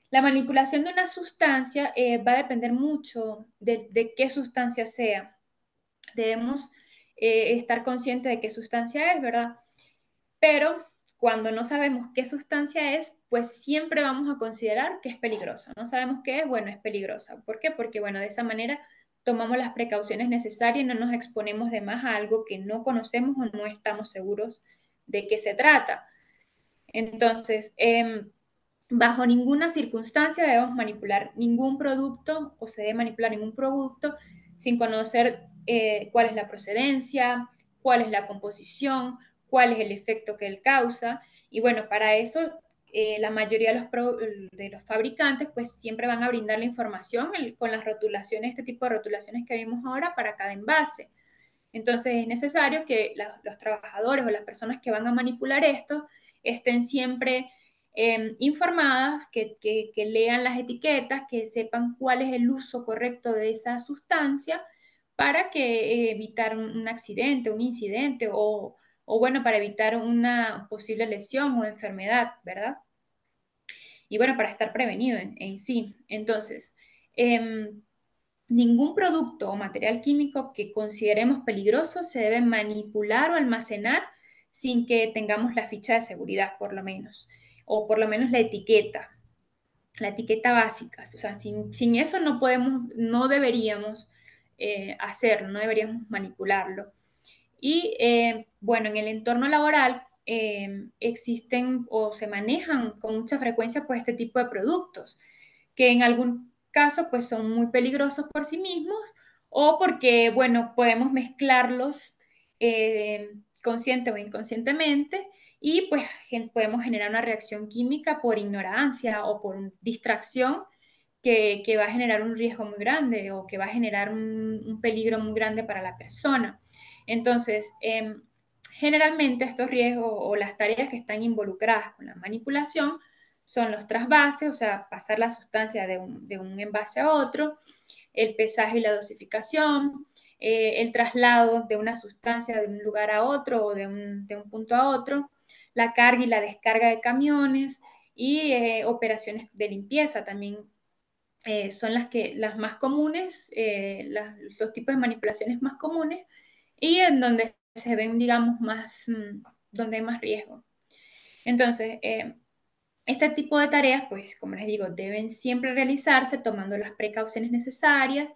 la manipulación de una sustancia va a depender mucho de qué sustancia sea. Debemos estar conscientes de qué sustancia es, ¿verdad? Pero cuando no sabemos qué sustancia es, pues siempre vamos a considerar que es peligroso. No sabemos qué es, bueno, es peligrosa. ¿Por qué? Porque, bueno, de esa manera tomamos las precauciones necesarias y no nos exponemos de más a algo que no conocemos o no estamos seguros de qué se trata. Entonces, bajo ninguna circunstancia debemos manipular ningún producto o se debe manipular ningún producto sin conocer cuál es la procedencia, cuál es la composición, cuál es el efecto que él causa. Y bueno, para eso la mayoría de los fabricantes pues siempre van a brindar la información con las rotulaciones, este tipo de rotulaciones que vimos ahora para cada envase. Entonces es necesario que los trabajadores o las personas que van a manipular esto estén siempre informadas, que lean las etiquetas, que sepan cuál es el uso correcto de esa sustancia para que evitar un accidente, un incidente o bueno, para evitar una posible lesión o enfermedad, ¿verdad? Y bueno, para estar prevenido en sí. Entonces, ningún producto o material químico que consideremos peligroso se debe manipular o almacenar sin que tengamos la ficha de seguridad, por lo menos, o por lo menos la etiqueta básica. O sea, sin eso no podemos, no deberíamos hacerlo, no deberíamos manipularlo. Y bueno, en el entorno laboral existen o se manejan con mucha frecuencia pues este tipo de productos que en algún caso pues son muy peligrosos por sí mismos o porque, bueno, podemos mezclarlos consciente o inconscientemente y pues podemos generar una reacción química por ignorancia o por distracción que va a generar un riesgo muy grande o que va a generar un peligro muy grande para la persona. Entonces, generalmente estos riesgos o las tareas que están involucradas con la manipulación son los trasvases, o sea, pasar la sustancia de un envase a otro, el pesaje y la dosificación, el traslado de una sustancia de un lugar a otro o de un punto a otro, la carga y la descarga de camiones y operaciones de limpieza también son las más comunes, los tipos de manipulaciones más comunes y en donde se ven, digamos, más, donde hay más riesgo. Entonces, este tipo de tareas, pues, como les digo, deben siempre realizarse tomando las precauciones necesarias.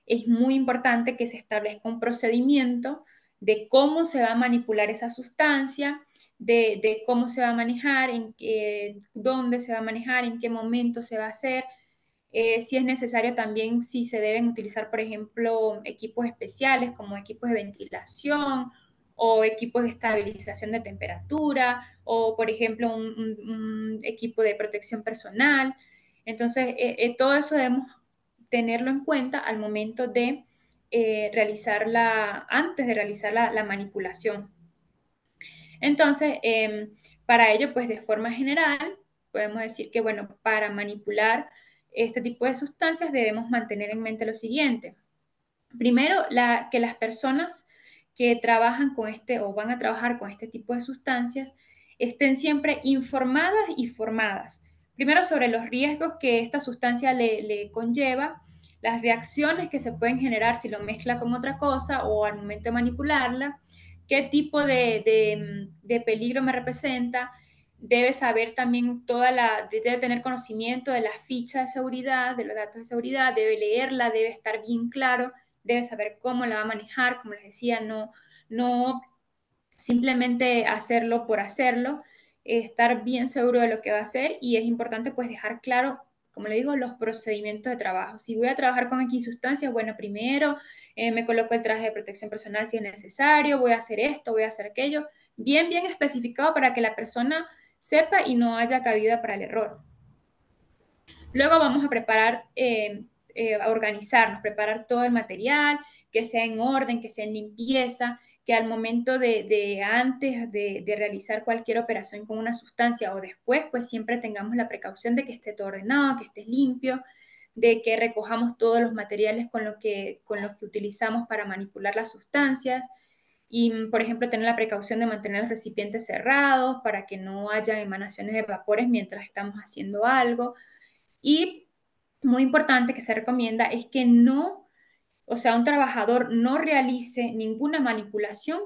Es muy importante que se establezca un procedimiento de cómo se va a manipular esa sustancia, de cómo se va a manejar, dónde se va a manejar, en qué momento se va a hacer. Si es necesario también, si se deben utilizar, por ejemplo, equipos especiales como equipos de ventilación o equipos de estabilización de temperatura o, por ejemplo, un equipo de protección personal. Entonces, todo eso debemos tenerlo en cuenta al momento de antes de realizar la manipulación. Entonces, para ello, pues de forma general, podemos decir que, bueno, para manipular este tipo de sustancias debemos mantener en mente lo siguiente. Primero, que las personas que trabajan con este o van a trabajar con este tipo de sustancias estén siempre informadas y formadas. Primero, sobre los riesgos que esta sustancia le conlleva, las reacciones que se pueden generar si lo mezcla con otra cosa o al momento de manipularla, qué tipo de peligro me representa. Debe saber también debe tener conocimiento de la ficha de seguridad, de los datos de seguridad, debe leerla, debe estar bien claro, debe saber cómo la va a manejar, como les decía, no simplemente hacerlo por hacerlo, estar bien seguro de lo que va a hacer y es importante pues dejar claro, como le digo, los procedimientos de trabajo. Si voy a trabajar con X sustancias, bueno, primero me coloco el traje de protección personal si es necesario, voy a hacer esto, voy a hacer aquello, bien especificado para que la persona sepa y no haya cabida para el error. Luego vamos a preparar, a organizarnos, preparar todo el material, que sea en orden, que sea en limpieza, que al momento antes de realizar cualquier operación con una sustancia o después, pues siempre tengamos la precaución de que esté todo ordenado, que esté limpio, de que recojamos todos los materiales con los que utilizamos para manipular las sustancias y, por ejemplo, tener la precaución de mantener los recipientes cerrados para que no haya emanaciones de vapores mientras estamos haciendo algo. Y muy importante que se recomienda es que no, o sea, un trabajador no realice ninguna manipulación,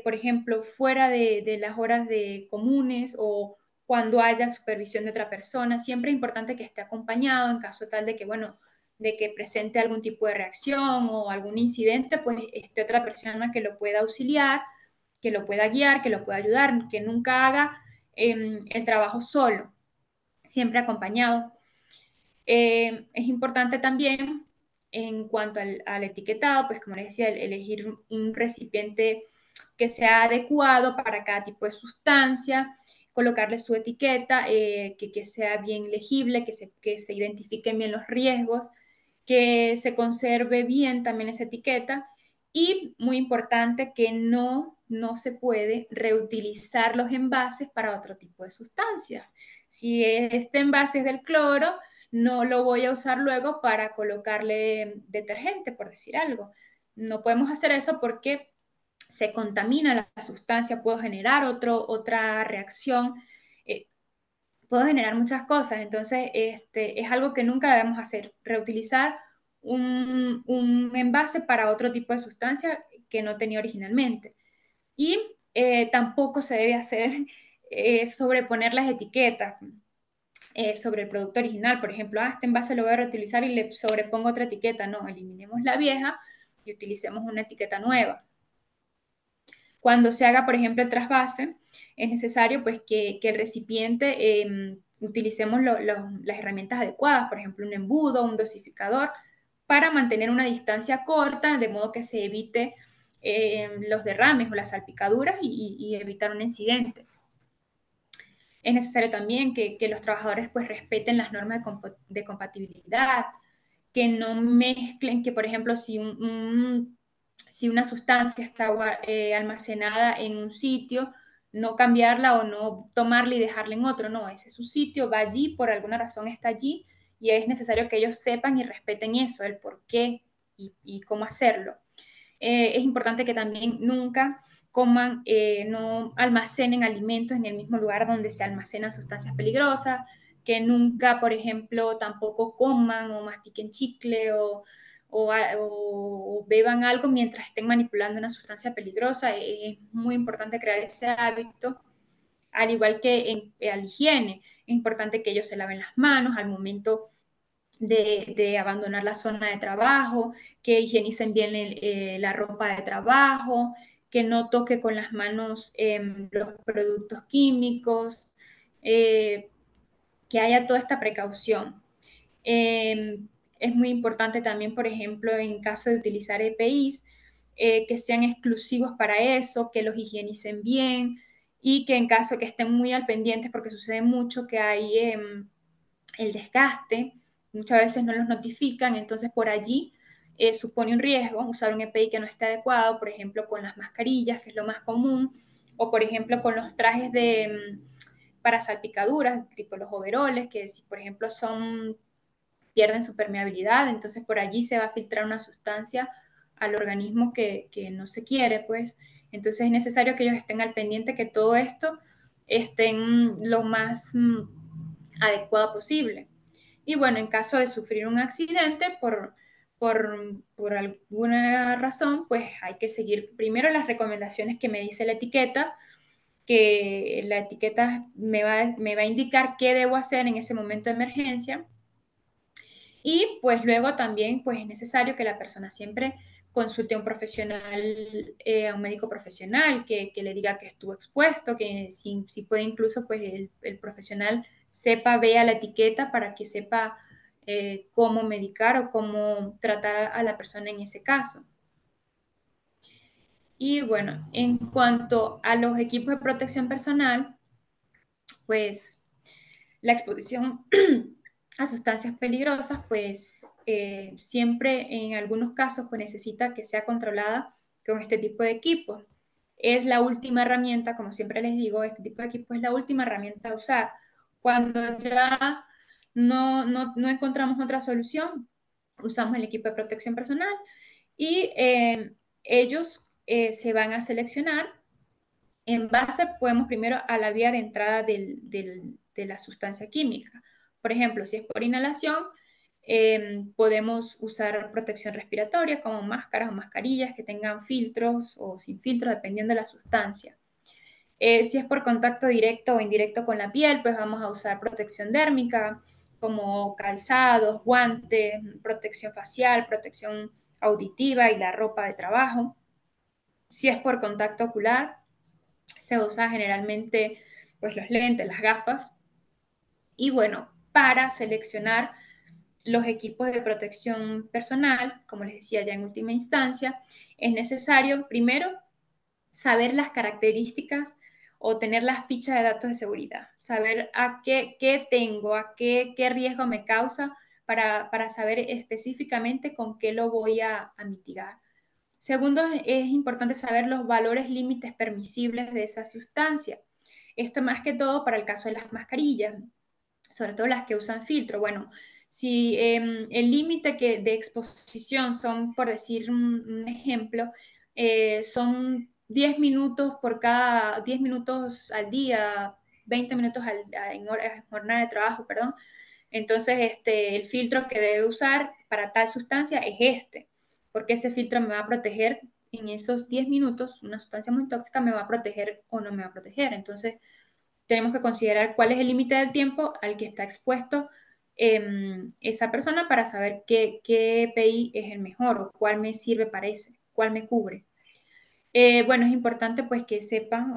por ejemplo, fuera de las horas de comunes o cuando haya supervisión de otra persona. Siempre es importante que esté acompañado en caso tal de que, bueno, de que presente algún tipo de reacción o algún incidente, pues esté otra persona que lo pueda auxiliar, que lo pueda guiar, que lo pueda ayudar, que nunca haga el trabajo solo, siempre acompañado. Es importante también en cuanto al etiquetado, pues como les decía, elegir un recipiente que sea adecuado para cada tipo de sustancia, colocarle su etiqueta, que sea bien legible, que se identifiquen bien los riesgos, que se conserve bien también esa etiqueta y muy importante que no se puede reutilizar los envases para otro tipo de sustancias. Si este envase es del cloro, no lo voy a usar luego para colocarle detergente, por decir algo. No podemos hacer eso porque se contamina la sustancia, puedo generar otra reacción, eh, puedo generar muchas cosas. Entonces, es algo que nunca debemos hacer, reutilizar un envase para otro tipo de sustancia que no tenía originalmente. Y tampoco se debe hacer sobreponer las etiquetas sobre el producto original. Por ejemplo, este envase lo voy a reutilizar y le sobrepongo otra etiqueta. No, eliminemos la vieja y utilicemos una etiqueta nueva. Cuando se haga, por ejemplo, el trasvase, es necesario pues, que el recipiente utilicemos las herramientas adecuadas, por ejemplo, un embudo, un dosificador, para mantener una distancia corta, de modo que se evite los derrames o las salpicaduras y evitar un incidente. Es necesario también que los trabajadores pues respeten las normas de compatibilidad, que no mezclen, que por ejemplo si una sustancia está almacenada en un sitio, no cambiarla o no tomarla y dejarla en otro, no, ese es su sitio, va allí, por alguna razón está allí y es necesario que ellos sepan y respeten eso, el por qué y cómo hacerlo. Es importante que también nunca coman, no almacenen alimentos en el mismo lugar donde se almacenan sustancias peligrosas, que nunca, por ejemplo, tampoco coman o mastiquen chicle o beban algo mientras estén manipulando una sustancia peligrosa. Es muy importante crear ese hábito, al igual que a la higiene. Es importante que ellos se laven las manos al momento de abandonar la zona de trabajo, que higienicen bien la ropa de trabajo, que no toque con las manos los productos químicos, eh, que haya toda esta precaución. Eh, es muy importante también, por ejemplo, en caso de utilizar EPIs, que sean exclusivos para eso, que los higienicen bien y que en caso que estén muy al pendientes, porque sucede mucho que hay el desgaste, muchas veces no los notifican, entonces por allí supone un riesgo usar un EPI que no esté adecuado, por ejemplo, con las mascarillas, que es lo más común, o por ejemplo con los trajes para salpicaduras, tipo los overoles, que si por ejemplo pierden su permeabilidad, entonces por allí se va a filtrar una sustancia al organismo que no se quiere, pues. Entonces es necesario que ellos estén al pendiente que todo esto estén lo más adecuado posible. Y bueno, en caso de sufrir un accidente por alguna razón, pues hay que seguir primero las recomendaciones que me dice la etiqueta, que la etiqueta me va a indicar qué debo hacer en ese momento de emergencia. Y pues luego también pues es necesario que la persona siempre consulte a un profesional, a un médico profesional que le diga que estuvo expuesto, que si puede incluso pues el profesional sepa, vea la etiqueta para que sepa cómo medicar o cómo tratar a la persona en ese caso. Y bueno, en cuanto a los equipos de protección personal, pues la exposición a sustancias peligrosas, pues siempre en algunos casos pues necesita que sea controlada con este tipo de equipos. Es la última herramienta, como siempre les digo, este tipo de equipo es la última herramienta a usar. Cuando ya no encontramos otra solución, usamos el equipo de protección personal y ellos se van a seleccionar en base, podemos primero a la vía de entrada de la sustancia química. Por ejemplo, si es por inhalación, podemos usar protección respiratoria como máscaras o mascarillas que tengan filtros o sin filtros, dependiendo de la sustancia. Si es por contacto directo o indirecto con la piel, pues vamos a usar protección dérmica como calzados, guantes, protección facial, protección auditiva y la ropa de trabajo. Si es por contacto ocular, se usa generalmente pues los lentes, las gafas. Y bueno, para seleccionar los equipos de protección personal, como les decía ya en última instancia, es necesario primero saber las características o tener las fichas de datos de seguridad, saber a qué tengo, qué riesgo me causa para saber específicamente con qué lo voy a mitigar. Segundo, es importante saber los valores límites permisibles de esa sustancia. Esto más que todo para el caso de las mascarillas, sobre todo las que usan filtro. Bueno, si el límite de exposición son, por decir un ejemplo, son 10 minutos por cada 10 minutos al día, 20 minutos en jornada de trabajo, perdón. Entonces, el filtro que debe usar para tal sustancia es este, porque ese filtro me va a proteger en esos 10 minutos, una sustancia muy tóxica me va a proteger o no me va a proteger. Entonces, tenemos que considerar cuál es el límite del tiempo al que está expuesto esa persona para saber qué EPI es el mejor o cuál me sirve para ese, cuál me cubre. Bueno, es importante pues que sepan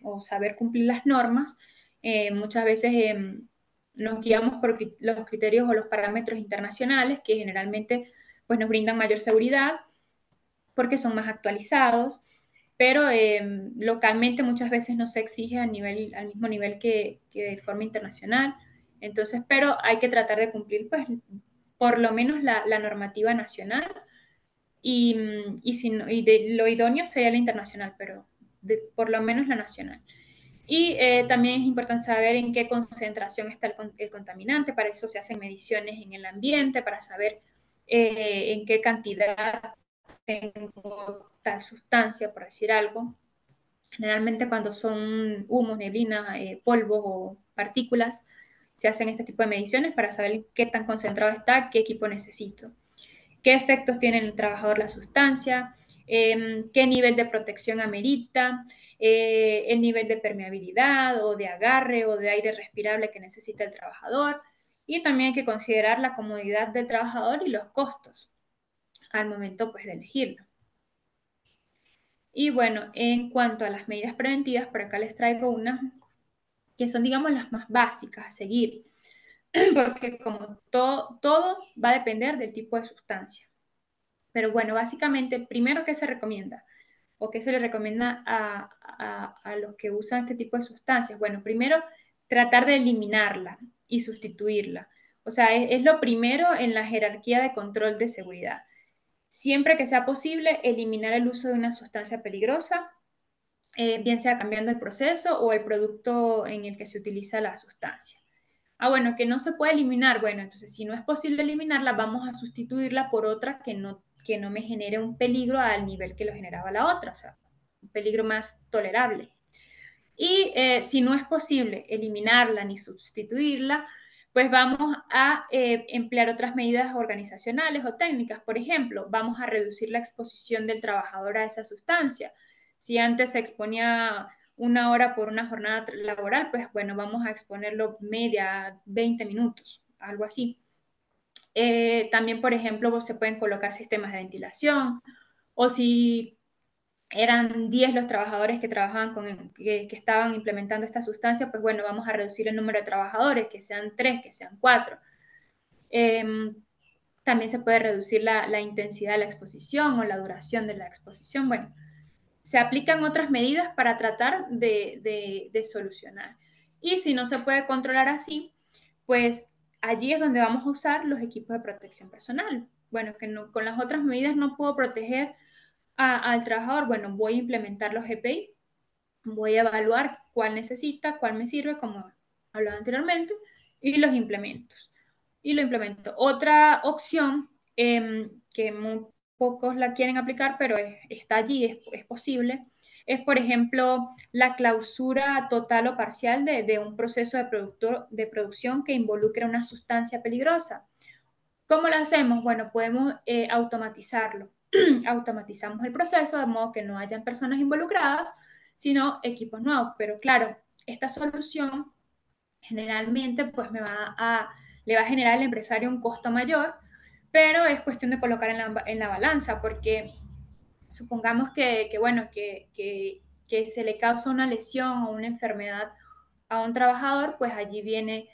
o saber cumplir las normas. Muchas veces nos guiamos por los criterios o los parámetros internacionales que generalmente pues nos brindan mayor seguridad porque son más actualizados, pero localmente muchas veces no se exige al mismo nivel que de forma internacional. Entonces, pero hay que tratar de cumplir pues por lo menos la normativa nacional y de lo idóneo sería la internacional, pero por lo menos la nacional. Y también es importante saber en qué concentración está el contaminante, para eso se hacen mediciones en el ambiente, para saber en qué cantidad tengo tal sustancia, por decir algo. Generalmente cuando son humos, neblina, polvos o partículas, se hacen este tipo de mediciones para saber qué tan concentrado está, qué equipo necesito, qué efectos tiene en el trabajador la sustancia, qué nivel de protección amerita, el nivel de permeabilidad o de agarre o de aire respirable que necesita el trabajador. Y también hay que considerar la comodidad del trabajador y los costos al momento pues, de elegirlo. Y bueno, en cuanto a las medidas preventivas, por acá les traigo unas que son, digamos, las más básicas a seguir, porque como todo va a depender del tipo de sustancia. Pero bueno, básicamente, primero, ¿qué se recomienda? ¿O qué se le recomienda a los que usan este tipo de sustancias? Bueno, primero, tratar de eliminarla y sustituirla. O sea, es lo primero en la jerarquía de control de seguridad. Siempre que sea posible, eliminar el uso de una sustancia peligrosa, bien sea cambiando el proceso o el producto en el que se utiliza la sustancia. Ah, bueno, que no se puede eliminar. Bueno, entonces si no es posible eliminarla, vamos a sustituirla por otra que no me genere un peligro al nivel que lo generaba la otra, o sea, un peligro más tolerable. Y si no es posible eliminarla ni sustituirla, pues vamos a emplear otras medidas organizacionales o técnicas. Por ejemplo, vamos a reducir la exposición del trabajador a esa sustancia. Si antes se exponía 1 hora por una jornada laboral, pues bueno, vamos a exponerlo media, 20 minutos, algo así. También, por ejemplo, se pueden colocar sistemas de ventilación o si eran 10 los trabajadores que trabajaban que estaban implementando esta sustancia, pues bueno, vamos a reducir el número de trabajadores, que sean 3, que sean 4. Eh, También se puede reducir la intensidad de la exposición o la duración de la exposición. Bueno, se aplican otras medidas para tratar de solucionar. Y si no se puede controlar así, pues allí es donde vamos a usar los equipos de protección personal. Bueno, que no, con las otras medidas no puedo proteger al trabajador. Bueno, voy a implementar los GPI, voy a evaluar cuál necesita, cuál me sirve, como hablaba anteriormente, y los implementos. Y lo implemento. Otra opción que muy pocos la quieren aplicar, pero está allí, es posible, es, por ejemplo, la clausura total o parcial de un proceso de producción que involucre una sustancia peligrosa. ¿Cómo lo hacemos? Bueno, podemos automatizarlo. Automatizamos el proceso de modo que no hayan personas involucradas, sino equipos nuevos. Pero claro, esta solución generalmente pues le va a generar al empresario un costo mayor, pero es cuestión de colocar en la balanza, porque supongamos bueno, que se le causa una lesión o una enfermedad a un trabajador, pues allí viene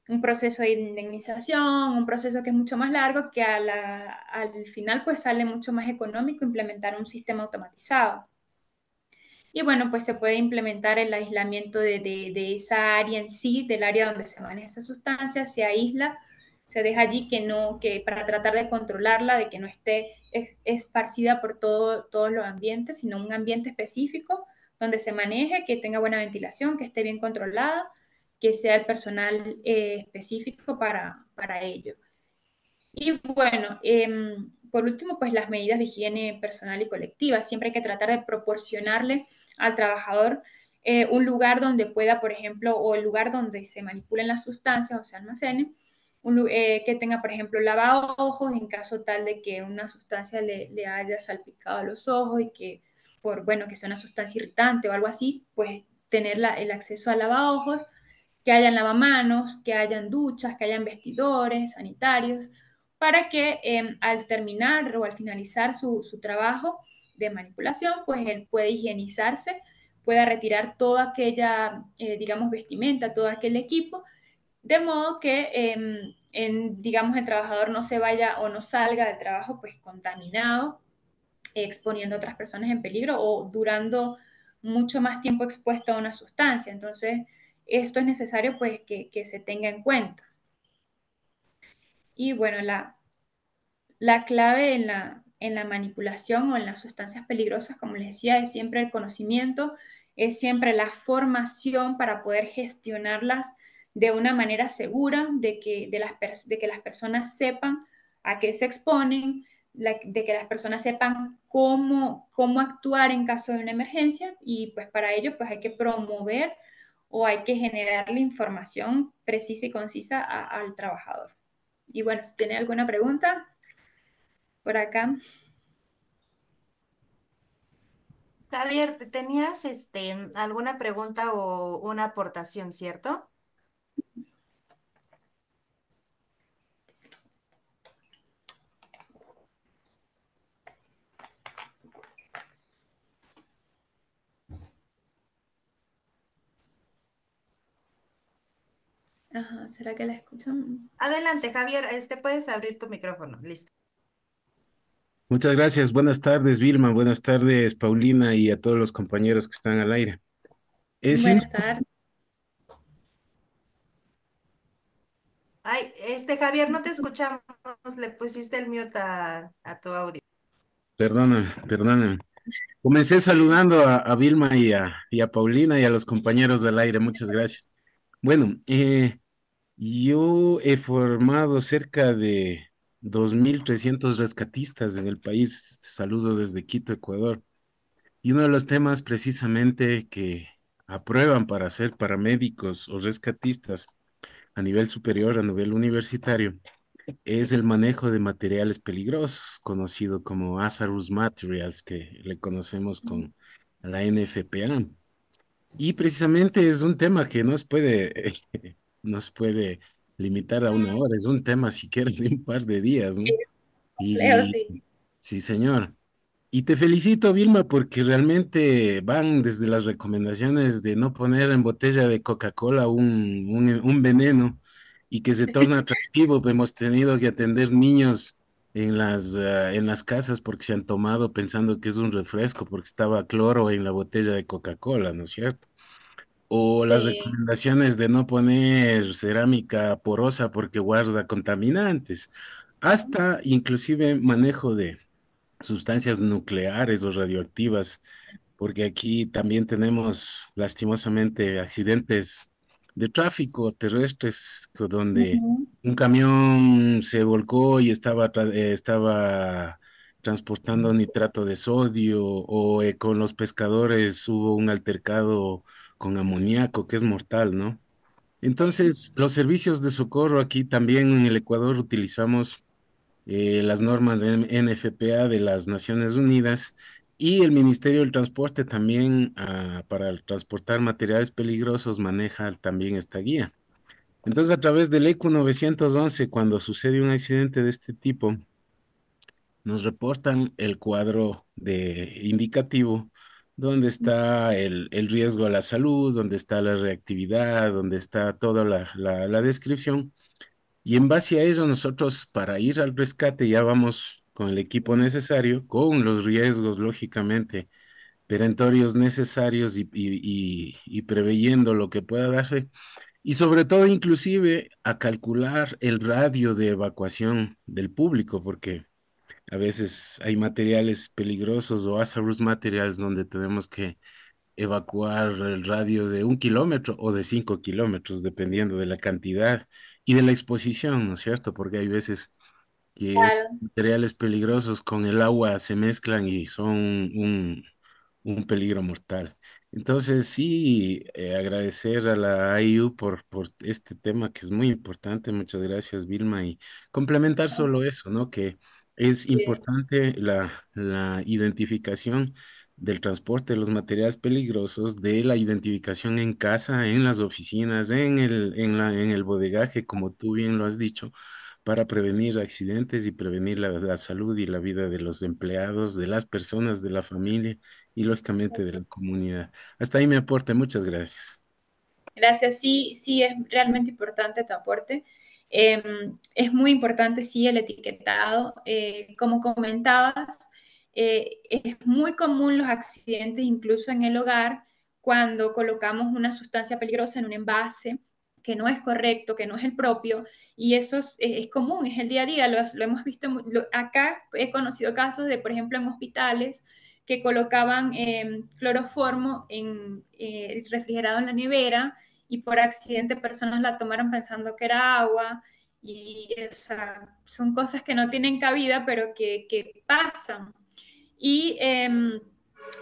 un proceso de indemnización, un proceso que es mucho más largo, que al final pues sale mucho más económico implementar un sistema automatizado. Y bueno, pues se puede implementar el aislamiento de esa área en sí, del área donde se maneja esa sustancia, se aísla, se deja allí que para tratar de controlarla, de que no esté esparcida por todos los ambientes, sino un ambiente específico donde se maneje, que tenga buena ventilación, que esté bien controlada, que sea el personal específico para ello. Y bueno, por último, pues las medidas de higiene personal y colectiva. Siempre hay que tratar de proporcionarle al trabajador un lugar donde pueda, por ejemplo, o el lugar donde se manipulen las sustancias o se almacenen, que tenga, por ejemplo, lavaojos en caso tal de que una sustancia le haya salpicado los ojos y que, bueno, que sea una sustancia irritante o algo así, pues tener el acceso a lavaojos, que hayan lavamanos, que hayan duchas, que hayan vestidores sanitarios, para que al terminar o al finalizar su trabajo de manipulación, pues él puede higienizarse, pueda retirar toda aquella, digamos, vestimenta, todo aquel equipo, de modo que, digamos, el trabajador no se vaya o no salga del trabajo pues contaminado, exponiendo a otras personas en peligro o durando mucho más tiempo expuesto a una sustancia. Entonces, esto es necesario pues que se tenga en cuenta. Y bueno, la clave en la manipulación o en las sustancias peligrosas, como les decía, es siempre el conocimiento, es siempre la formación para poder gestionarlas de una manera segura, de que las personas sepan a qué se exponen, de que las personas sepan cómo actuar en caso de una emergencia y pues para ello pues hay que promover o hay que generar la información precisa y concisa al trabajador. Y bueno, si tiene alguna pregunta por acá. Javier, tenías alguna pregunta o una aportación, ¿cierto? Ajá, ¿será que la escuchan? Adelante, Javier, puedes abrir tu micrófono. Listo. Muchas gracias. Buenas tardes, Vilma. Buenas tardes, Paulina, y a todos los compañeros que están al aire. Sí, Buenas tardes. Ay, Javier, no te escuchamos. Le pusiste el mute a tu audio. perdóname, perdóname. Comencé saludando a Vilma y a Paulina y a los compañeros del aire. Muchas gracias. Bueno, yo he formado cerca de 2.300 rescatistas en el país. Saludo desde Quito, Ecuador. Y uno de los temas precisamente que aprueban para ser paramédicos o rescatistas a nivel superior, a nivel universitario, es el manejo de materiales peligrosos, conocido como hazardous materials, que le conocemos con la NFPA. Y precisamente es un tema que nos puede limitar a una hora, es un tema siquiera de un par de días, ¿no? Leo, Y sí. sí, señor. Y te felicito, Vilma, porque realmente van desde las recomendaciones de no poner en botella de Coca-Cola un veneno y que se torna atractivo. Hemos tenido que atender niños en las casas porque se han tomado pensando que es un refresco porque estaba cloro en la botella de Coca-Cola, ¿no es cierto? O las Sí. recomendaciones de no poner cerámica porosa porque guarda contaminantes, hasta inclusive manejo de sustancias nucleares o radioactivas, porque aquí también tenemos lastimosamente accidentes de tráfico terrestres donde Ujú. un camión se volcó y estaba transportando nitrato de sodio o con los pescadores hubo un altercado con amoníaco que es mortal, ¿no? Sí. Entonces, los servicios de socorro aquí también en el Ecuador utilizamos las normas de NFPA de las Naciones Unidas y el Ministerio del Transporte también para transportar materiales peligrosos maneja también esta guía. Entonces, a través del ECU 911, cuando sucede un accidente de este tipo, nos reportan el cuadro de indicativo, donde está el riesgo a la salud, donde está la reactividad, donde está toda la descripción. Y en base a eso, nosotros para ir al rescate ya vamos con el equipo necesario, con los riesgos, lógicamente, perentorios necesarios y preveyendo lo que pueda darse. Y sobre todo, inclusive, a calcular el radio de evacuación del público, porque a veces hay materiales peligrosos o hazardous materials donde tenemos que evacuar el radio de 1 kilómetro o de 5 kilómetros, dependiendo de la cantidad y de la exposición, ¿no es cierto? Porque hay veces que estos Claro. materiales peligrosos con el agua se mezclan y son un peligro mortal. Entonces, sí, agradecer a la AIU por este tema que es muy importante. Muchas gracias, Vilma. Y complementar solo eso, ¿no? Que es Sí. importante la identificación del transporte de los materiales peligrosos, de la identificación en casa, en las oficinas, en el bodegaje, como tú bien lo has dicho, para prevenir accidentes y prevenir la salud y la vida de los empleados, de las personas, de la familia y lógicamente de la comunidad. Hasta ahí me aporte. Muchas gracias. Gracias, sí, sí, es realmente importante tu aporte. Eh, es muy importante, sí, el etiquetado. Como comentabas, es muy común los accidentes, incluso en el hogar, cuando colocamos una sustancia peligrosa en un envase que no es correcto, que no es el propio, y eso es común, es el día a día, lo hemos visto, acá he conocido casos de, por ejemplo, en hospitales, que colocaban cloroformo refrigerado en la nevera y por accidente personas la tomaron pensando que era agua Y o sea, son cosas que no tienen cabida, pero que pasan. Y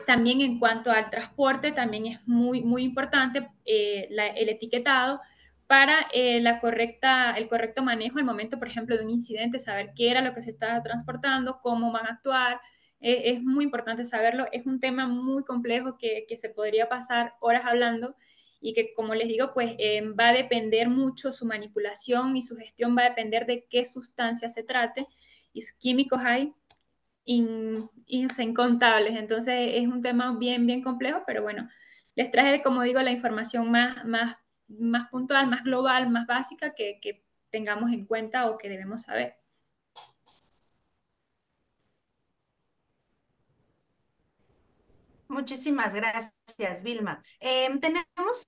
también en cuanto al transporte, también es muy, muy importante el etiquetado para el correcto manejo al momento, por ejemplo, de un incidente, saber qué era lo que se estaba transportando, cómo van a actuar. Es muy importante saberlo. Es un tema muy complejo que se podría pasar horas hablando y que, como les digo, pues va a depender mucho su manipulación y su gestión, va a depender de qué sustancia se trate. Y químicos hay incontables. Entonces es un tema bien, bien complejo, pero bueno, les traje, como digo, la información más puntual, más global, más básica que tengamos en cuenta o que debemos saber. Muchísimas gracias, Vilma. Tenemos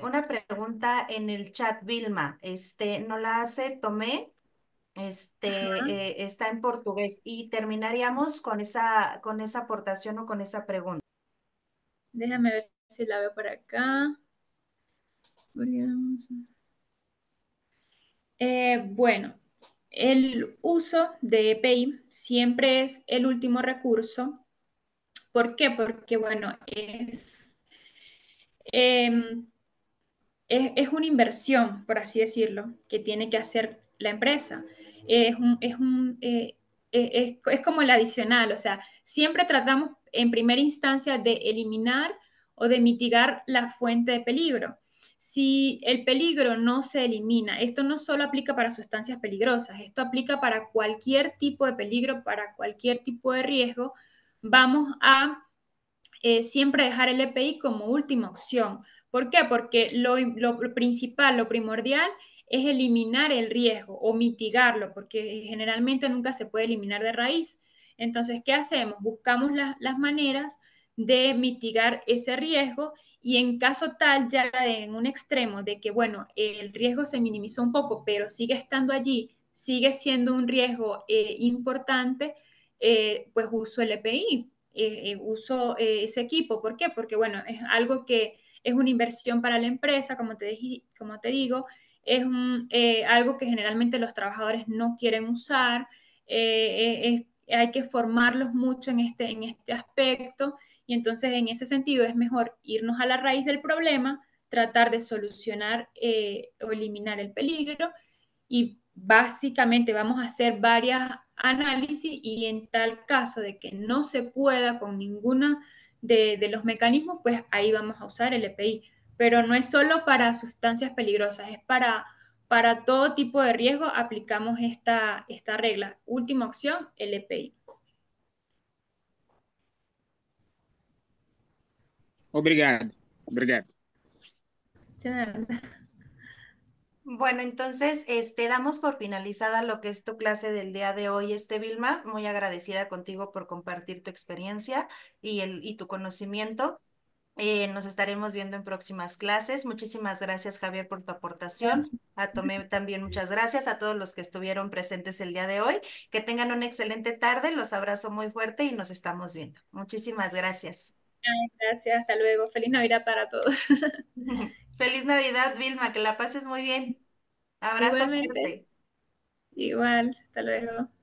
una pregunta en el chat, Vilma. Nos la hace Tomé. Está en portugués y terminaríamos con esa aportación o con esa pregunta. Déjame ver si la veo por acá. Bueno, el uso de EPI siempre es el último recurso. ¿Por qué? Porque, bueno, em, es una inversión, por así decirlo, que tiene que hacer la empresa. Es como el adicional, o sea, siempre tratamos en primera instancia de eliminar o de mitigar la fuente de peligro. Si el peligro no se elimina, esto no solo aplica para sustancias peligrosas, esto aplica para cualquier tipo de peligro, para cualquier tipo de riesgo, vamos a siempre dejar el EPI como última opción. ¿Por qué? Porque lo principal, lo primordial es eliminar el riesgo o mitigarlo, porque generalmente nunca se puede eliminar de raíz. Entonces, ¿qué hacemos? Buscamos las maneras de mitigar ese riesgo y en caso tal, ya en un extremo de que, bueno, el riesgo se minimizó un poco, pero sigue estando allí, sigue siendo un riesgo importante, pues uso el EPI, uso ese equipo. ¿Por qué? Porque, bueno, es algo que es una inversión para la empresa, como te digo, es algo que generalmente los trabajadores no quieren usar, hay que formarlos mucho en este aspecto y entonces en ese sentido es mejor irnos a la raíz del problema, tratar de solucionar o eliminar el peligro y básicamente vamos a hacer varias análisis y en tal caso de que no se pueda con ninguna de los mecanismos, pues ahí vamos a usar el EPI. Pero no es solo para sustancias peligrosas, es para todo tipo de riesgo aplicamos esta regla. Última opción, el EPI. Obrigado, obrigado. Bueno, entonces, damos por finalizada lo que es tu clase del día de hoy, Vilma. Muy agradecida contigo por compartir tu experiencia y tu conocimiento. Nos estaremos viendo en próximas clases. Muchísimas gracias, Javier, por tu aportación. A Tomé también muchas gracias. A todos los que estuvieron presentes el día de hoy. Que tengan una excelente tarde. Los abrazo muy fuerte y nos estamos viendo. Muchísimas gracias. Gracias, hasta luego. Feliz Navidad para todos. Feliz Navidad, Vilma. Que la pases muy bien. Abrazo Igualmente, fuerte. igual, hasta luego.